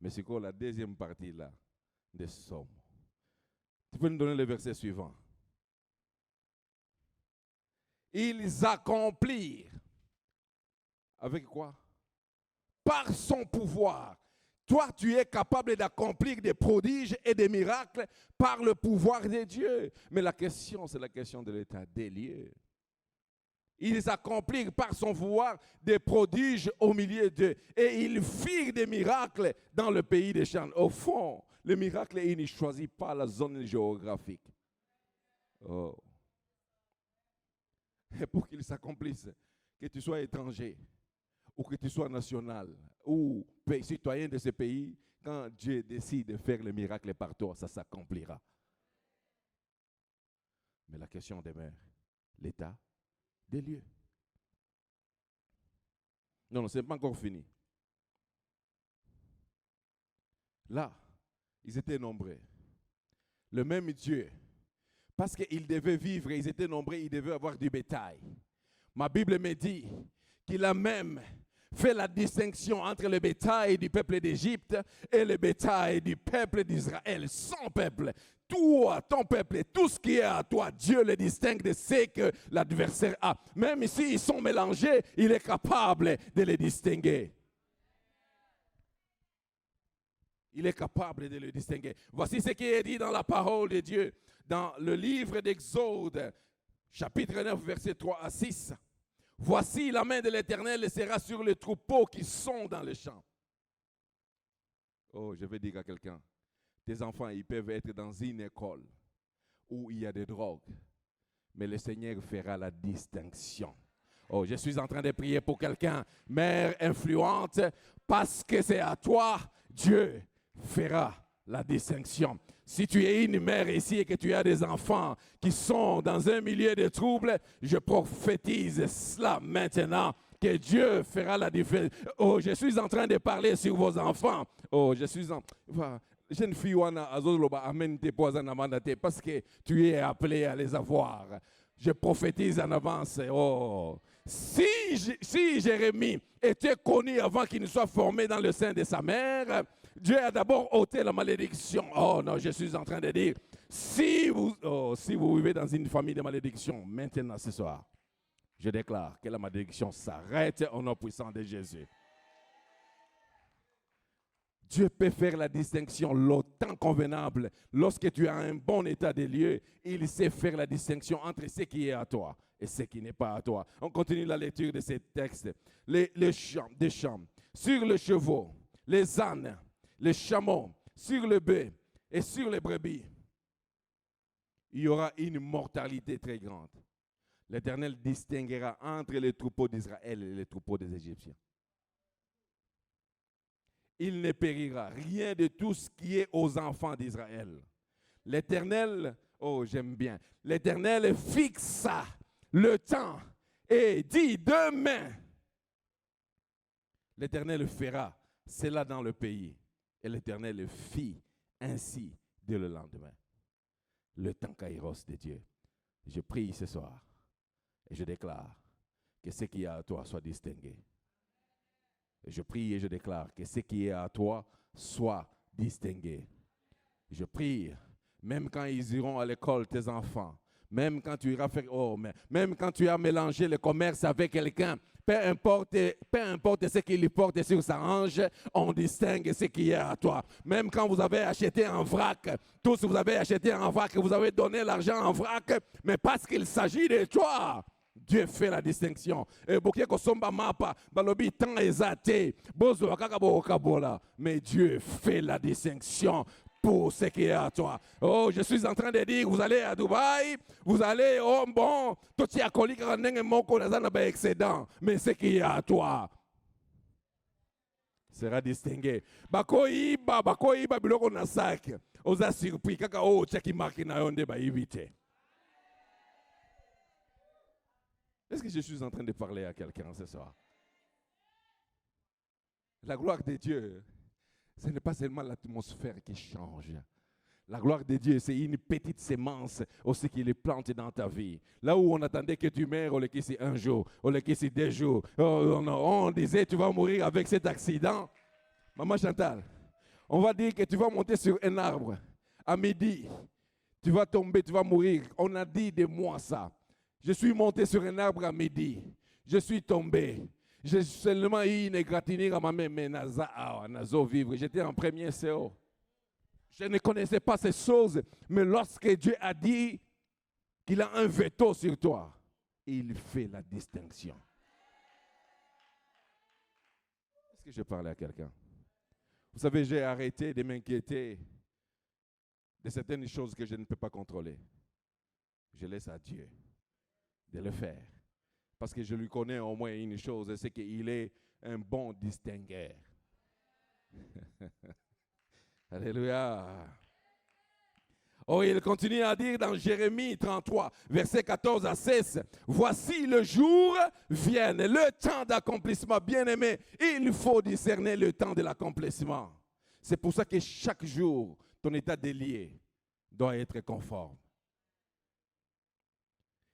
Mais c'est quoi la deuxième partie là des Psaumes? Tu peux nous donner le verset suivant. Ils accomplirent. Avec quoi? Par son pouvoir. Toi, tu es capable d'accomplir des prodiges et des miracles par le pouvoir de Dieu. Mais la question, c'est la question de l'état des lieux. Ils accomplirent par son pouvoir des prodiges au milieu d'eux. Et ils firent des miracles dans le pays des champs. Au fond, le miracle, il ne choisit pas la zone géographique. Oh. Et pour qu'il s'accomplisse, que tu sois étranger, ou que tu sois national, ou citoyen de ce pays, quand Dieu décide de faire le miracle par toi, ça s'accomplira. Mais la question demeure, l'état des lieux. Non, ce n'est pas encore fini. Là, ils étaient nombreux. Le même Dieu, parce qu'ils devaient vivre, ils étaient nombreux, ils devaient avoir du bétail. Ma Bible me dit qu'il a même fait la distinction entre le bétail du peuple d'Égypte et le bétail du peuple d'Israël, son peuple. Toi, ton peuple, tout ce qui est à toi, Dieu le distingue de ce que l'adversaire a. Même s'ils sont mélangés, il est capable de les distinguer. Il est capable de le distinguer. Voici ce qui est dit dans la parole de Dieu, dans le livre d'Exode, chapitre 9, versets 3 à 6. Voici la main de l'Éternel sera sur les troupeaux qui sont dans le champ. Oh, je vais dire à quelqu'un, tes enfants, ils peuvent être dans une école où il y a des drogues, mais le Seigneur fera la distinction. Oh, je suis en train de prier pour quelqu'un, mère influente, parce que c'est à toi, Dieu fera la distinction. Si tu es une mère ici et que tu as des enfants qui sont dans un milieu de troubles, je prophétise cela maintenant que Dieu fera la différence. Oh, je suis en train de parler sur vos enfants. Oh, je suis en... Jeune fille, parce que tu es appelé à les avoir. Je prophétise en avance. Oh, si Jérémie était connu avant qu'il ne soit formé dans le sein de sa mère, Dieu a d'abord ôté la malédiction. Oh non, je suis en train de dire, si vous vivez dans une famille de malédiction, maintenant ce soir, je déclare que la malédiction s'arrête au nom puissant de Jésus. Dieu peut faire la distinction le temps convenable. Lorsque tu as un bon état des lieux, il sait faire la distinction entre ce qui est à toi et ce qui n'est pas à toi. On continue la lecture de ces textes. Les champs, des champs, sur les chevaux, les ânes, les chameaux, sur le bœuf et sur les brebis, il y aura une mortalité très grande. L'Éternel distinguera entre les troupeaux d'Israël et les troupeaux des Égyptiens. Il ne périra rien de tout ce qui est aux enfants d'Israël. L'Éternel, oh j'aime bien, l'Éternel fixa le temps et dit demain. L'Éternel fera cela dans le pays. Et l'Éternel fit ainsi dès le lendemain. Le temps kairos de Dieu. Je prie ce soir et je déclare que ce qui est à toi soit distingué. Je prie et je déclare que ce qui est à toi soit distingué. Je prie, même quand ils iront à l'école, tes enfants, même quand tu iras faire, même quand tu as mélangé le commerce avec quelqu'un, peu importe ce qu'il porte sur sa hanche, on distingue ce qui est à toi. Même quand vous avez acheté en vrac, tous vous avez acheté en vrac, vous avez donné l'argent en vrac, mais parce qu'il s'agit de toi, Dieu fait la distinction. Mais Dieu fait la distinction pour ce qui est à toi. Oh, je suis en train de dire, vous allez à Dubaï, vous allez, oh bon, tout y a collé excédent, mais ce qui est à toi sera distingué. Bakoiba biloko na sac. Oza surpris kaka oh tchaki marque na yonde ba éviter. Est-ce que je suis en train de parler à quelqu'un ce soir? La gloire de Dieu, ce n'est pas seulement l'atmosphère qui change. La gloire de Dieu, c'est une petite sémence aussi qui les plante dans ta vie. Là où on attendait que tu meurs, on le quittait un jour, on le quittait 2 jours. On disait, tu vas mourir avec cet accident. Maman Chantal, on va dire que tu vas monter sur un arbre. À midi, tu vas tomber, tu vas mourir. On a dit de moi ça. Je suis monté sur un arbre à midi. Je suis tombé. J'ai seulement eu une égratignure à ma main, mais nazo vivre. J'étais en premier CO. Je ne connaissais pas ces choses, mais lorsque Dieu a dit qu'il a un veto sur toi, il fait la distinction. Est-ce que je parle à quelqu'un? Vous savez, j'ai arrêté de m'inquiéter de certaines choses que je ne peux pas contrôler. Je laisse à Dieu de le faire. Parce que je lui connais au moins une chose, c'est qu'il est un bon distingueur. Alléluia. Oh, il continue à dire dans Jérémie 33, versets 14 à 16, « Voici le jour vienne, le temps d'accomplissement. Bien-aimé, il faut discerner le temps de l'accomplissement. » C'est pour ça que chaque jour, ton état délié doit être conforme.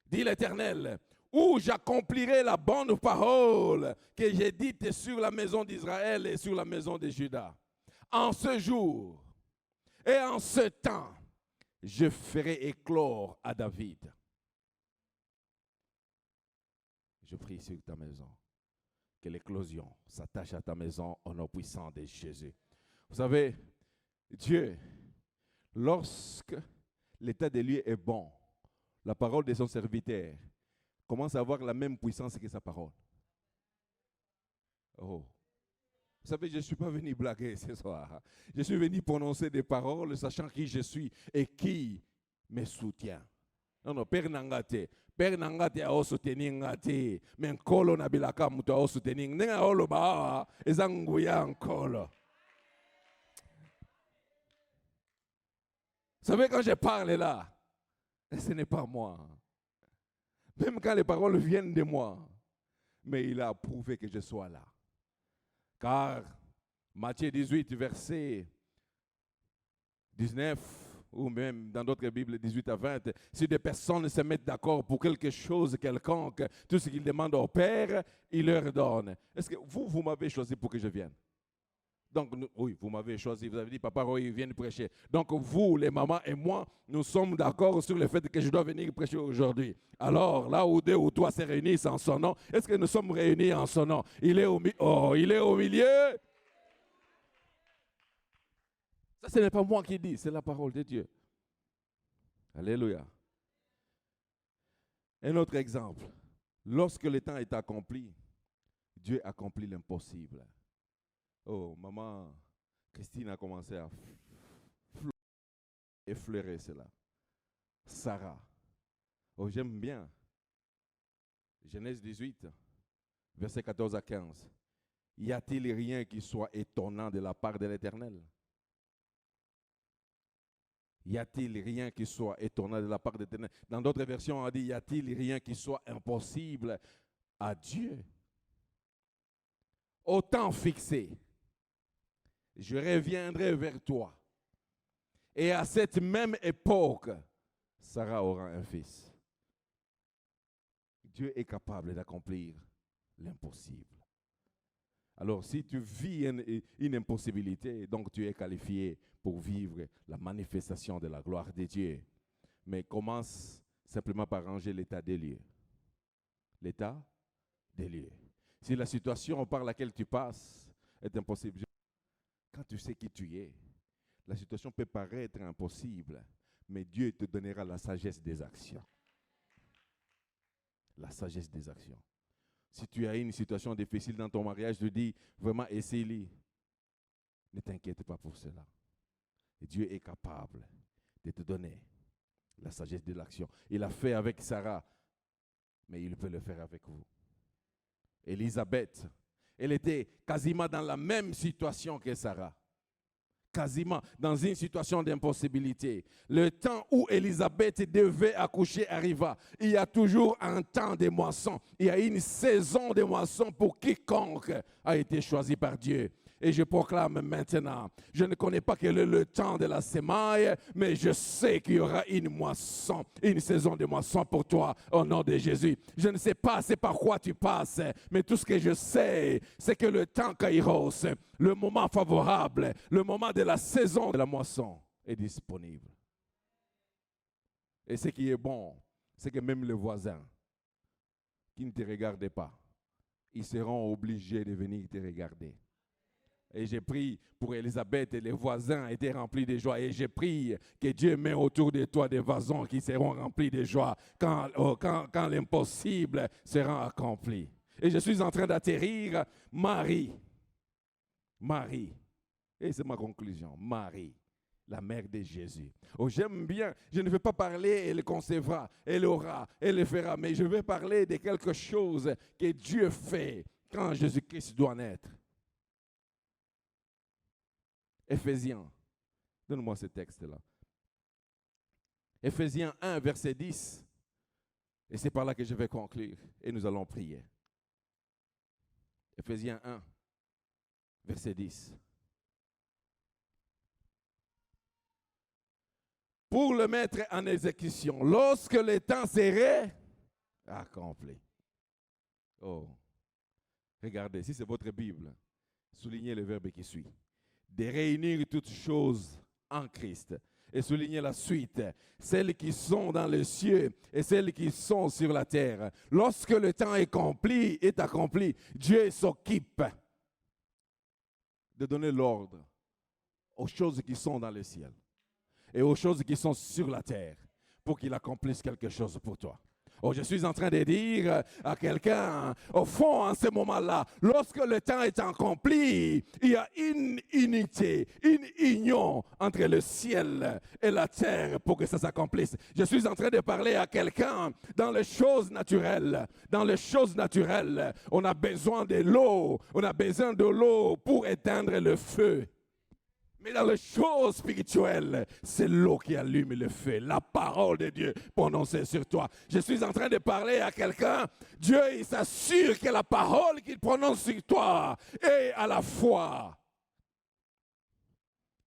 Dit l'Éternel, où j'accomplirai la bonne parole que j'ai dite sur la maison d'Israël et sur la maison de Juda. En ce jour et en ce temps, je ferai éclore à David. Je prie sur ta maison, que l'éclosion s'attache à ta maison au nom puissant de Jésus. Vous savez, Dieu, lorsque l'état des lieux est bon, la parole de son serviteur commence à avoir la même puissance que sa parole. Oh. Vous savez, je ne suis pas venu blaguer ce soir. Je suis venu prononcer des paroles, sachant qui je suis et qui me soutient. Non, Père Nangate. Père Nangate a soutenu Ngate. Mais Nkolo Nabilaka Muto a soutenu. Nenga Olo Ba, Ezanguya Nkolo. Vous savez, quand je parle là, ce n'est pas moi. Même quand les paroles viennent de moi, mais il a approuvé que je sois là. Car Matthieu 18, verset 19, ou même dans d'autres Bibles 18 à 20, si des personnes se mettent d'accord pour quelque chose quelconque, tout ce qu'ils demandent au Père, il leur donne. Est-ce que vous m'avez choisi pour que je vienne? Donc, oui, vous m'avez choisi, vous avez dit, Papa Roy, viens prêcher. Donc, vous, les mamans et moi, nous sommes d'accord sur le fait que je dois venir prêcher aujourd'hui. Alors, là où 2 ou 3 se réunissent en son nom, est-ce que nous sommes réunis en son nom? Il est au milieu. Ça, ce n'est pas moi qui dis, c'est la parole de Dieu. Alléluia. Un autre exemple. Lorsque le temps est accompli, Dieu accomplit l'impossible. Oh, maman Christine a commencé à effleurer cela. Sarah. Oh, j'aime bien. Genèse 18, versets 14 à 15. Y a-t-il rien qui soit étonnant de la part de l'Éternel? Y a-t-il rien qui soit étonnant de la part de l'Éternel? Dans d'autres versions, on a dit, y a-t-il rien qui soit impossible à Dieu? Au temps fixé, je reviendrai vers toi. Et à cette même époque, Sarah aura un fils. Dieu est capable d'accomplir l'impossible. Alors, si tu vis une impossibilité, donc tu es qualifié pour vivre la manifestation de la gloire de Dieu. Mais commence simplement par ranger l'état des lieux. L'état des lieux. Si la situation par laquelle tu passes est impossible, quand tu sais qui tu es, la situation peut paraître impossible, mais Dieu te donnera la sagesse des actions. La sagesse des actions. Si tu as une situation difficile dans ton mariage, je dis vraiment, essaye-le. Ne t'inquiète pas pour cela. Et Dieu est capable de te donner la sagesse de l'action. Il l'a fait avec Sarah, mais il peut le faire avec vous. Élisabeth, elle était quasiment dans la même situation que Sarah. Quasiment dans une situation d'impossibilité. Le temps où Élisabeth devait accoucher arriva. Il y a toujours un temps de moisson. Il y a une saison de moisson pour quiconque a été choisi par Dieu. Et je proclame maintenant, je ne connais pas quel est le temps de la semaille, mais je sais qu'il y aura une moisson, une saison de moisson pour toi, au nom de Jésus. Je ne sais pas c'est par quoi tu passes, mais tout ce que je sais, c'est que le temps kairos, le moment favorable, le moment de la saison de la moisson est disponible. Et ce qui est bon, c'est que même les voisins qui ne te regardaient pas, ils seront obligés de venir te regarder. Et j'ai prié pour Élisabeth et les voisins étaient remplis de joie. Et j'ai prié que Dieu met autour de toi des vasons qui seront remplis de joie quand l'impossible sera accompli. Et je suis en train d'atterrir Marie. Marie. Et c'est ma conclusion. Marie, la mère de Jésus. Oh, j'aime bien. Je ne veux pas parler, elle concevra, elle aura, elle le fera. Mais je vais parler de quelque chose que Dieu fait quand Jésus-Christ doit naître. Éphésiens, donne-moi ce texte-là. Éphésiens 1, verset 10. Et c'est par là que je vais conclure. Et nous allons prier. Éphésiens 1, verset 10. Pour le mettre en exécution, lorsque le temps serait accompli. Oh, regardez, si c'est votre Bible, soulignez le verbe qui suit. De réunir toutes choses en Christ. Et souligner la suite, celles qui sont dans les cieux et celles qui sont sur la terre. Lorsque le temps est accompli, Dieu s'occupe de donner l'ordre aux choses qui sont dans le ciel et aux choses qui sont sur la terre pour qu'il accomplisse quelque chose pour toi. Oh, je suis en train de dire à quelqu'un, au fond, en ce moment-là, lorsque le temps est accompli, il y a une unité, une union entre le ciel et la terre pour que ça s'accomplisse. Je suis en train de parler à quelqu'un dans les choses naturelles. Dans les choses naturelles, on a besoin de l'eau. On a besoin de l'eau pour éteindre le feu. Mais dans les choses spirituelles, c'est l'eau qui allume le feu. La parole de Dieu prononcée sur toi. Je suis en train de parler à quelqu'un. Dieu, il s'assure que la parole qu'il prononce sur toi est à la fois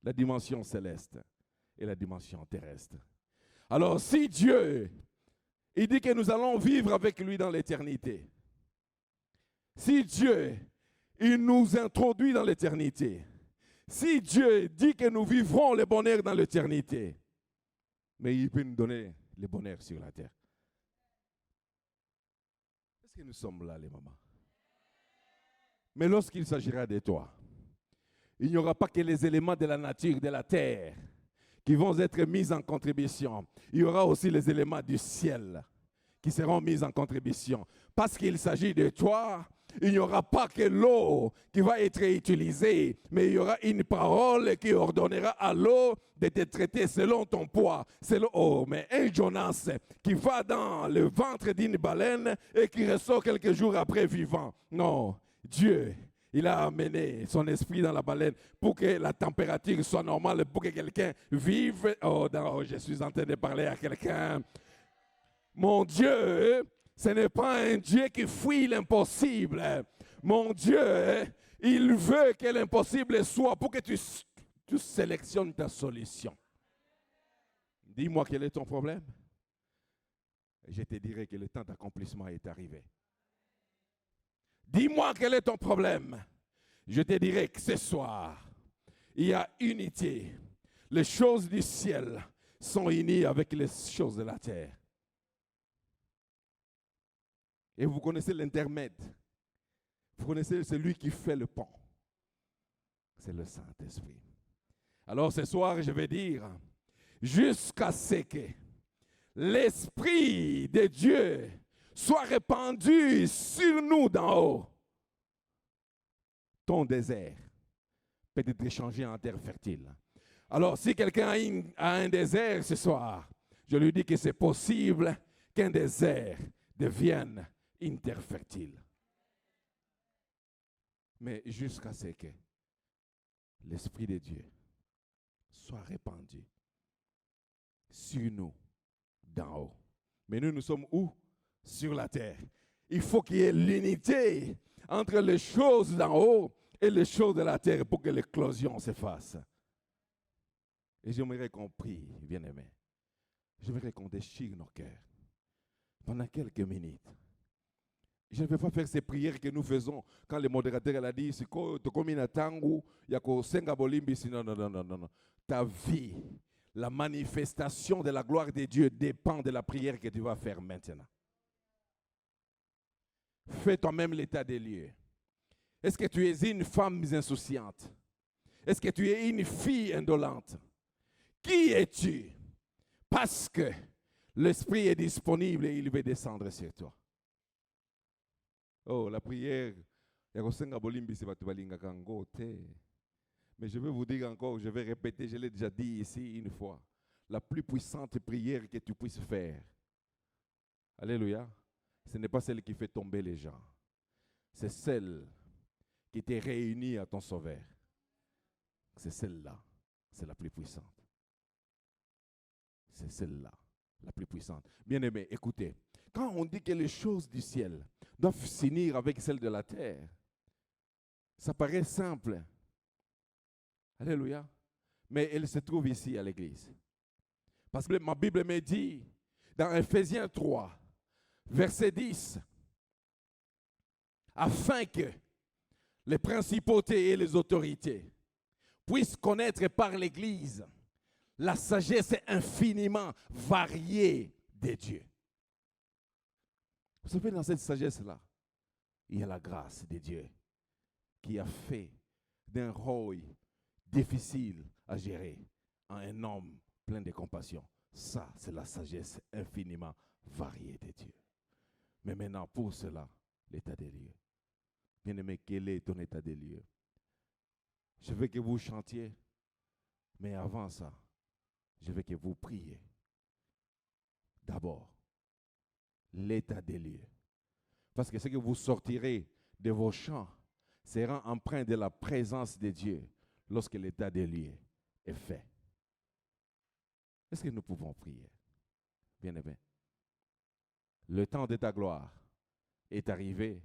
la dimension céleste et la dimension terrestre. Alors si Dieu, il dit que nous allons vivre avec lui dans l'éternité. Si Dieu, il nous introduit dans l'éternité. Si Dieu dit que nous vivrons le bonheur dans l'éternité, mais il peut nous donner le bonheur sur la terre. Est-ce que nous sommes là, les mamans? Mais lorsqu'il s'agira de toi, il n'y aura pas que les éléments de la nature, de la terre, qui vont être mis en contribution. Il y aura aussi les éléments du ciel qui seront mis en contribution. Parce qu'il s'agit de toi, il n'y aura pas que l'eau qui va être utilisée, mais il y aura une parole qui ordonnera à l'eau de te traiter selon ton poids. Mais un Jonas qui va dans le ventre d'une baleine et qui ressort quelques jours après vivant. Non, Dieu, il a amené son esprit dans la baleine pour que la température soit normale, pour que quelqu'un vive. Je suis en train de parler à quelqu'un. Mon Dieu, ce n'est pas un Dieu qui fuit l'impossible. Mon Dieu, il veut que l'impossible soit pour que tu sélectionnes ta solution. Dis-moi quel est ton problème. Je te dirai que le temps d'accomplissement est arrivé. Dis-moi quel est ton problème. Je te dirai que ce soir, il y a unité. Les choses du ciel sont unies avec les choses de la terre. Et vous connaissez l'intermède. Vous connaissez celui qui fait le pont. C'est le Saint-Esprit. Alors ce soir, je vais dire, jusqu'à ce que l'Esprit de Dieu soit répandu sur nous d'en haut. Ton désert peut être changé en terre fertile. Alors si quelqu'un a un désert ce soir, je lui dis que c'est possible qu'un désert devienne une terre fertile. Mais jusqu'à ce que l'Esprit de Dieu soit répandu sur nous d'en haut. Mais nous sommes où? Sur la terre. Il faut qu'il y ait l'unité entre les choses d'en haut et les choses de la terre pour que l'éclosion se fasse. Et j'aimerais qu'on prie, bien-aimés. J'aimerais qu'on déchire nos cœurs pendant quelques minutes. Je ne vais pas faire ces prières que nous faisons quand le modérateur a dit non. Ta vie, la manifestation de la gloire de Dieu dépend de la prière que tu vas faire maintenant. Fais toi-même l'état des lieux. Est-ce que tu es une femme insouciante? Est-ce que tu es une fille indolente? Qui es-tu? Parce que l'Esprit est disponible et il veut descendre sur toi. Oh, la prière, mais je vais vous dire encore, je vais répéter, je l'ai déjà dit ici une fois, la plus puissante prière que tu puisses faire. Alléluia. Ce n'est pas celle qui fait tomber les gens. C'est celle qui t'est réunie à ton Sauveur. C'est celle-là. C'est la plus puissante. C'est celle-là, la plus puissante. Bien-aimés, écoutez. Quand on dit que les choses du ciel doivent s'unir avec celles de la terre, ça paraît simple. Alléluia. Mais elle se trouve ici à l'église. Parce que ma Bible me dit, dans Ephésiens 3, verset 10, afin que les principautés et les autorités puissent connaître par l'Église la sagesse infiniment variée de Dieu. Vous savez, dans cette sagesse-là, il y a la grâce de Dieu qui a fait d'un rôle difficile à gérer en un homme plein de compassion. Ça, c'est la sagesse infiniment variée de Dieu. Mais maintenant, pour cela, l'état des lieux. Bien-aimé, quel est ton état des lieux? Je veux que vous chantiez, mais avant ça, je veux que vous priez. D'abord, l'état des lieux. Parce que ce que vous sortirez de vos chants sera empreint de la présence de Dieu lorsque l'état des lieux est fait. Est-ce que nous pouvons prier? Bien-aimé, le temps de ta gloire est arrivé.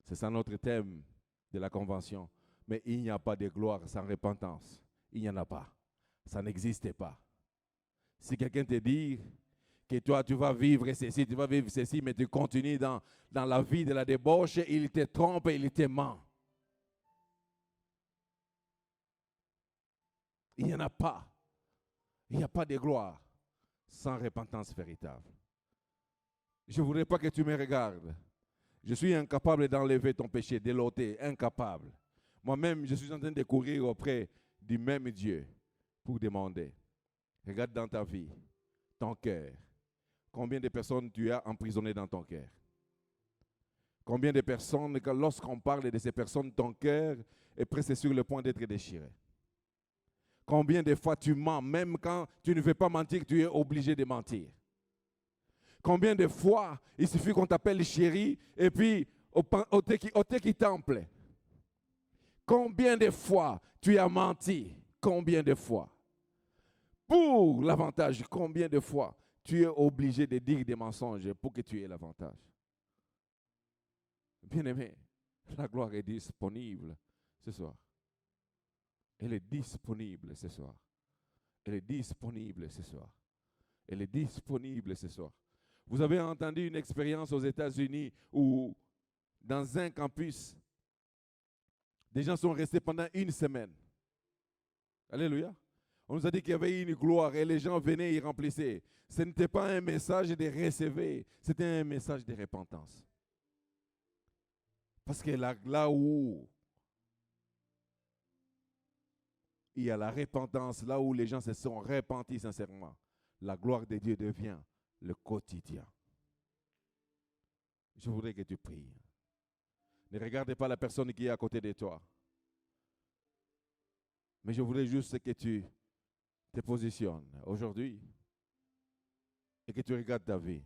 C'est ça notre thème de la convention. Mais il n'y a pas de gloire sans repentance. Il n'y en a pas. Ça n'existe pas. Si quelqu'un te dit que toi, tu vas vivre ceci, mais tu continues dans la vie de la débauche, il te trompe et il te ment. Il n'y en a pas. Il n'y a pas de gloire sans repentance véritable. Je ne voudrais pas que tu me regardes. Je suis incapable d'enlever ton péché, de l'ôter, incapable. Moi-même, je suis en train de courir auprès du même Dieu pour demander. Regarde dans ta vie, ton cœur. Combien de personnes tu as emprisonnées dans ton cœur? Combien de personnes, lorsqu'on parle de ces personnes, ton cœur est presque sur le point d'être déchiré? Combien de fois tu mens, même quand tu ne veux pas mentir, tu es obligé de mentir? Combien de fois il suffit qu'on t'appelle chéri et puis au teki temple? Combien de fois tu as menti? Combien de fois? Pour l'avantage, combien de fois tu es obligé de dire des mensonges pour que tu aies l'avantage? Bien-aimé, la gloire est disponible ce soir. Elle est disponible ce soir. Elle est disponible ce soir. Elle est disponible ce soir. Vous avez entendu une expérience aux États-Unis où, dans un campus, des gens sont restés pendant une semaine. Alléluia. On nous a dit qu'il y avait une gloire et les gens venaient y remplissaient. Ce n'était pas un message de recevoir, c'était un message de repentance. Parce que là où il y a la repentance, là où les gens se sont repentis sincèrement, la gloire de Dieu devient le quotidien. Je voudrais que tu pries. Ne regardez pas la personne qui est à côté de toi. Mais je voudrais juste que tu te positionnes aujourd'hui et que tu regardes ta vie.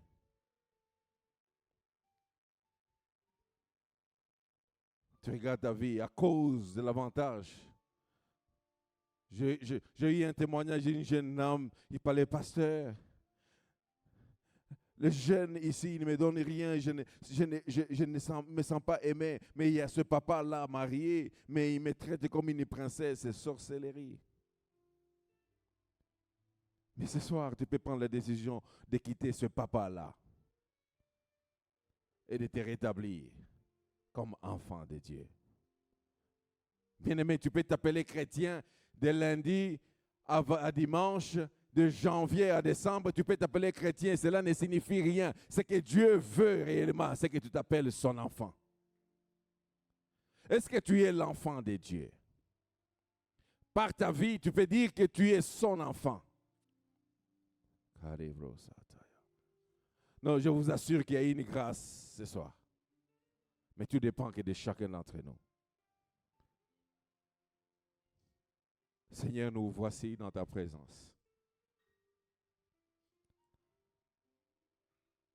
Tu regardes ta vie à cause de l'avantage. J'ai eu un témoignage d'une jeune dame, il parlait pasteur. Les jeunes ici, ils ne me donnent rien, je ne me sens pas aimé. Mais il y a ce papa-là marié, mais il me traite comme une princesse, c'est sorcellerie. Mais ce soir, tu peux prendre la décision de quitter ce papa-là et de te rétablir comme enfant de Dieu. Bien-aimé, tu peux t'appeler chrétien de lundi à dimanche, de janvier à décembre, tu peux t'appeler chrétien, cela ne signifie rien. Ce que Dieu veut réellement, c'est que tu t'appelles son enfant. Est-ce que tu es l'enfant de Dieu? Par ta vie, tu peux dire que tu es son enfant. Non, je vous assure qu'il y a une grâce ce soir. Mais tout dépend que de chacun d'entre nous. Seigneur, nous voici dans ta présence.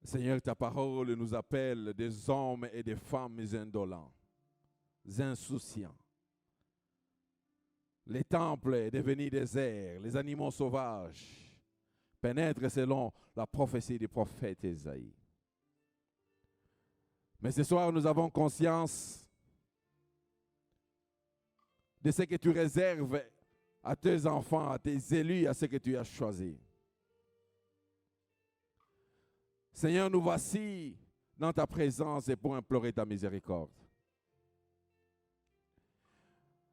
Seigneur, ta parole nous appelle des hommes et des femmes indolents, insouciants. Les temples est devenu désert, les animaux sauvages pénètrent selon la prophétie du prophète Ésaïe. Mais ce soir, nous avons conscience de ce que tu réserves à tes enfants, à tes élus, à ceux que tu as choisis. Seigneur, nous voici dans ta présence et pour implorer ta miséricorde.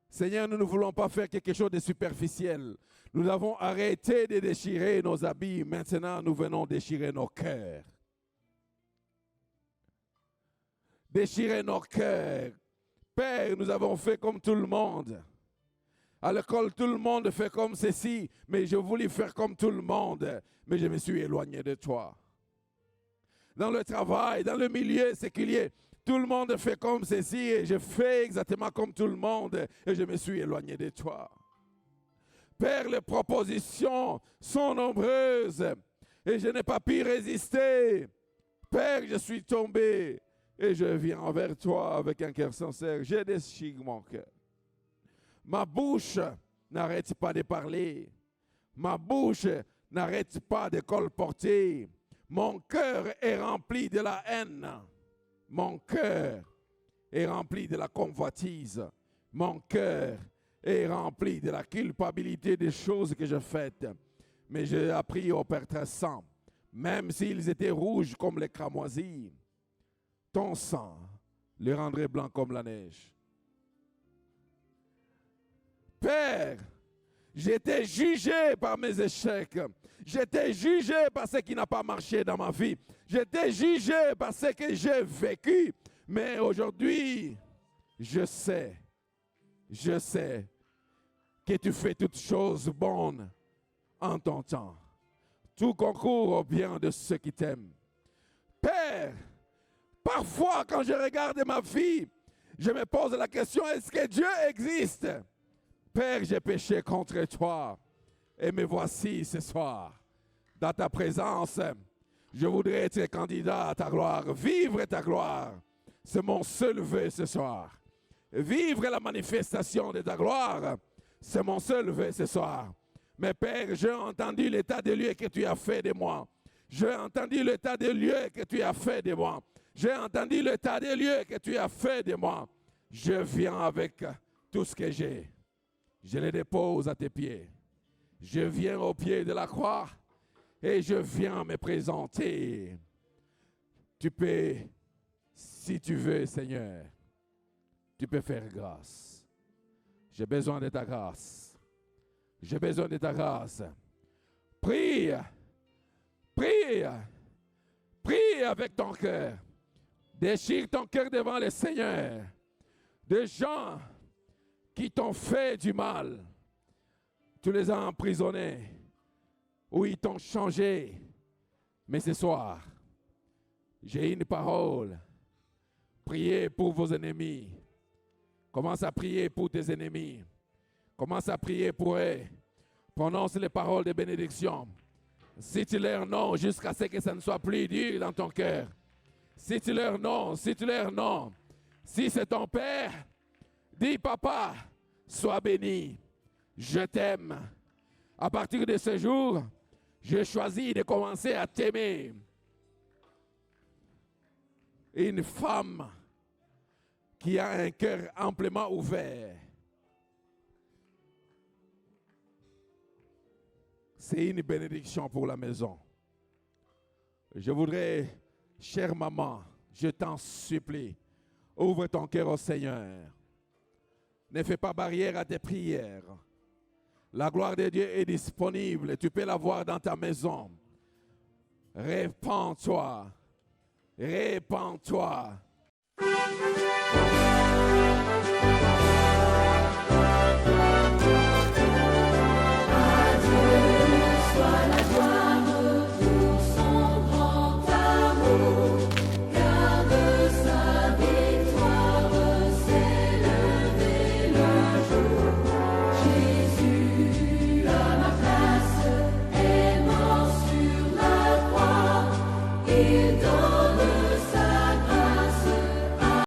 Seigneur, nous ne voulons pas faire quelque chose de superficiel. Nous avons arrêté de déchirer nos habits. Maintenant, nous venons déchirer nos cœurs. Déchirer nos cœurs. Père, nous avons fait comme tout le monde. À l'école, tout le monde fait comme ceci, mais je voulais faire comme tout le monde, mais je me suis éloigné de toi. Dans le travail, dans le milieu séculier, tout le monde fait comme ceci et je fais exactement comme tout le monde et je me suis éloigné de toi. Père, les propositions sont nombreuses et je n'ai pas pu résister. Père, je suis tombé et je viens vers toi avec un cœur sincère. Je déchire mon cœur. Ma bouche n'arrête pas de parler. Ma bouche n'arrête pas de colporter. Mon cœur est rempli de la haine. Mon cœur est rempli de la convoitise. Mon cœur est rempli de la culpabilité des choses que je fais. Mais j'ai appris au Père très saint, même s'ils étaient rouges comme les cramoisis, ton sang les rendrait blancs comme la neige. Père, j'étais jugé par mes échecs. J'étais jugé par ce qui n'a pas marché dans ma vie. J'étais jugé par ce que j'ai vécu. Mais aujourd'hui, je sais que tu fais toutes choses bonnes en ton temps. Tout concourt au bien de ceux qui t'aiment. Père, parfois quand je regarde ma vie, je me pose la question, est-ce que Dieu existe? Père, j'ai péché contre toi et me voici ce soir. Dans ta présence, je voudrais être candidat à ta gloire, vivre ta gloire. C'est mon seul vœu ce soir. Vivre la manifestation de ta gloire, c'est mon seul vœu ce soir. Mais Père, j'ai entendu l'état des lieux que tu as fait de moi. J'ai entendu l'état des lieux que tu as fait de moi. J'ai entendu l'état des lieux que tu as fait de moi. Je viens avec tout ce que j'ai. Je les dépose à tes pieds. Je viens au pied de la croix et je viens me présenter. Tu peux, si tu veux, Seigneur, tu peux faire grâce. J'ai besoin de ta grâce. J'ai besoin de ta grâce. Prie, prie, prie avec ton cœur. Déchire ton cœur devant le Seigneur. Des gens qui t'ont fait du mal, tu les as emprisonnés, ou ils t'ont changé. Mais ce soir, j'ai une parole. Priez pour vos ennemis. Commence à prier pour tes ennemis. Commence à prier pour eux. Prononce les paroles de bénédiction. Cite leur nom jusqu'à ce que ça ne soit plus dur dans ton cœur. Cite leur nom, cite leur nom. Si c'est ton père, dis papa, sois béni. Je t'aime. À partir de ce jour, j'ai choisi de commencer à t'aimer. Une femme qui a un cœur amplement ouvert. C'est une bénédiction pour la maison. Je voudrais, chère maman, je t'en supplie, ouvre ton cœur au Seigneur. Ne fais pas barrière à tes prières. La gloire de Dieu est disponible. Tu peux la voir dans ta maison. Répands-toi. Répands-toi.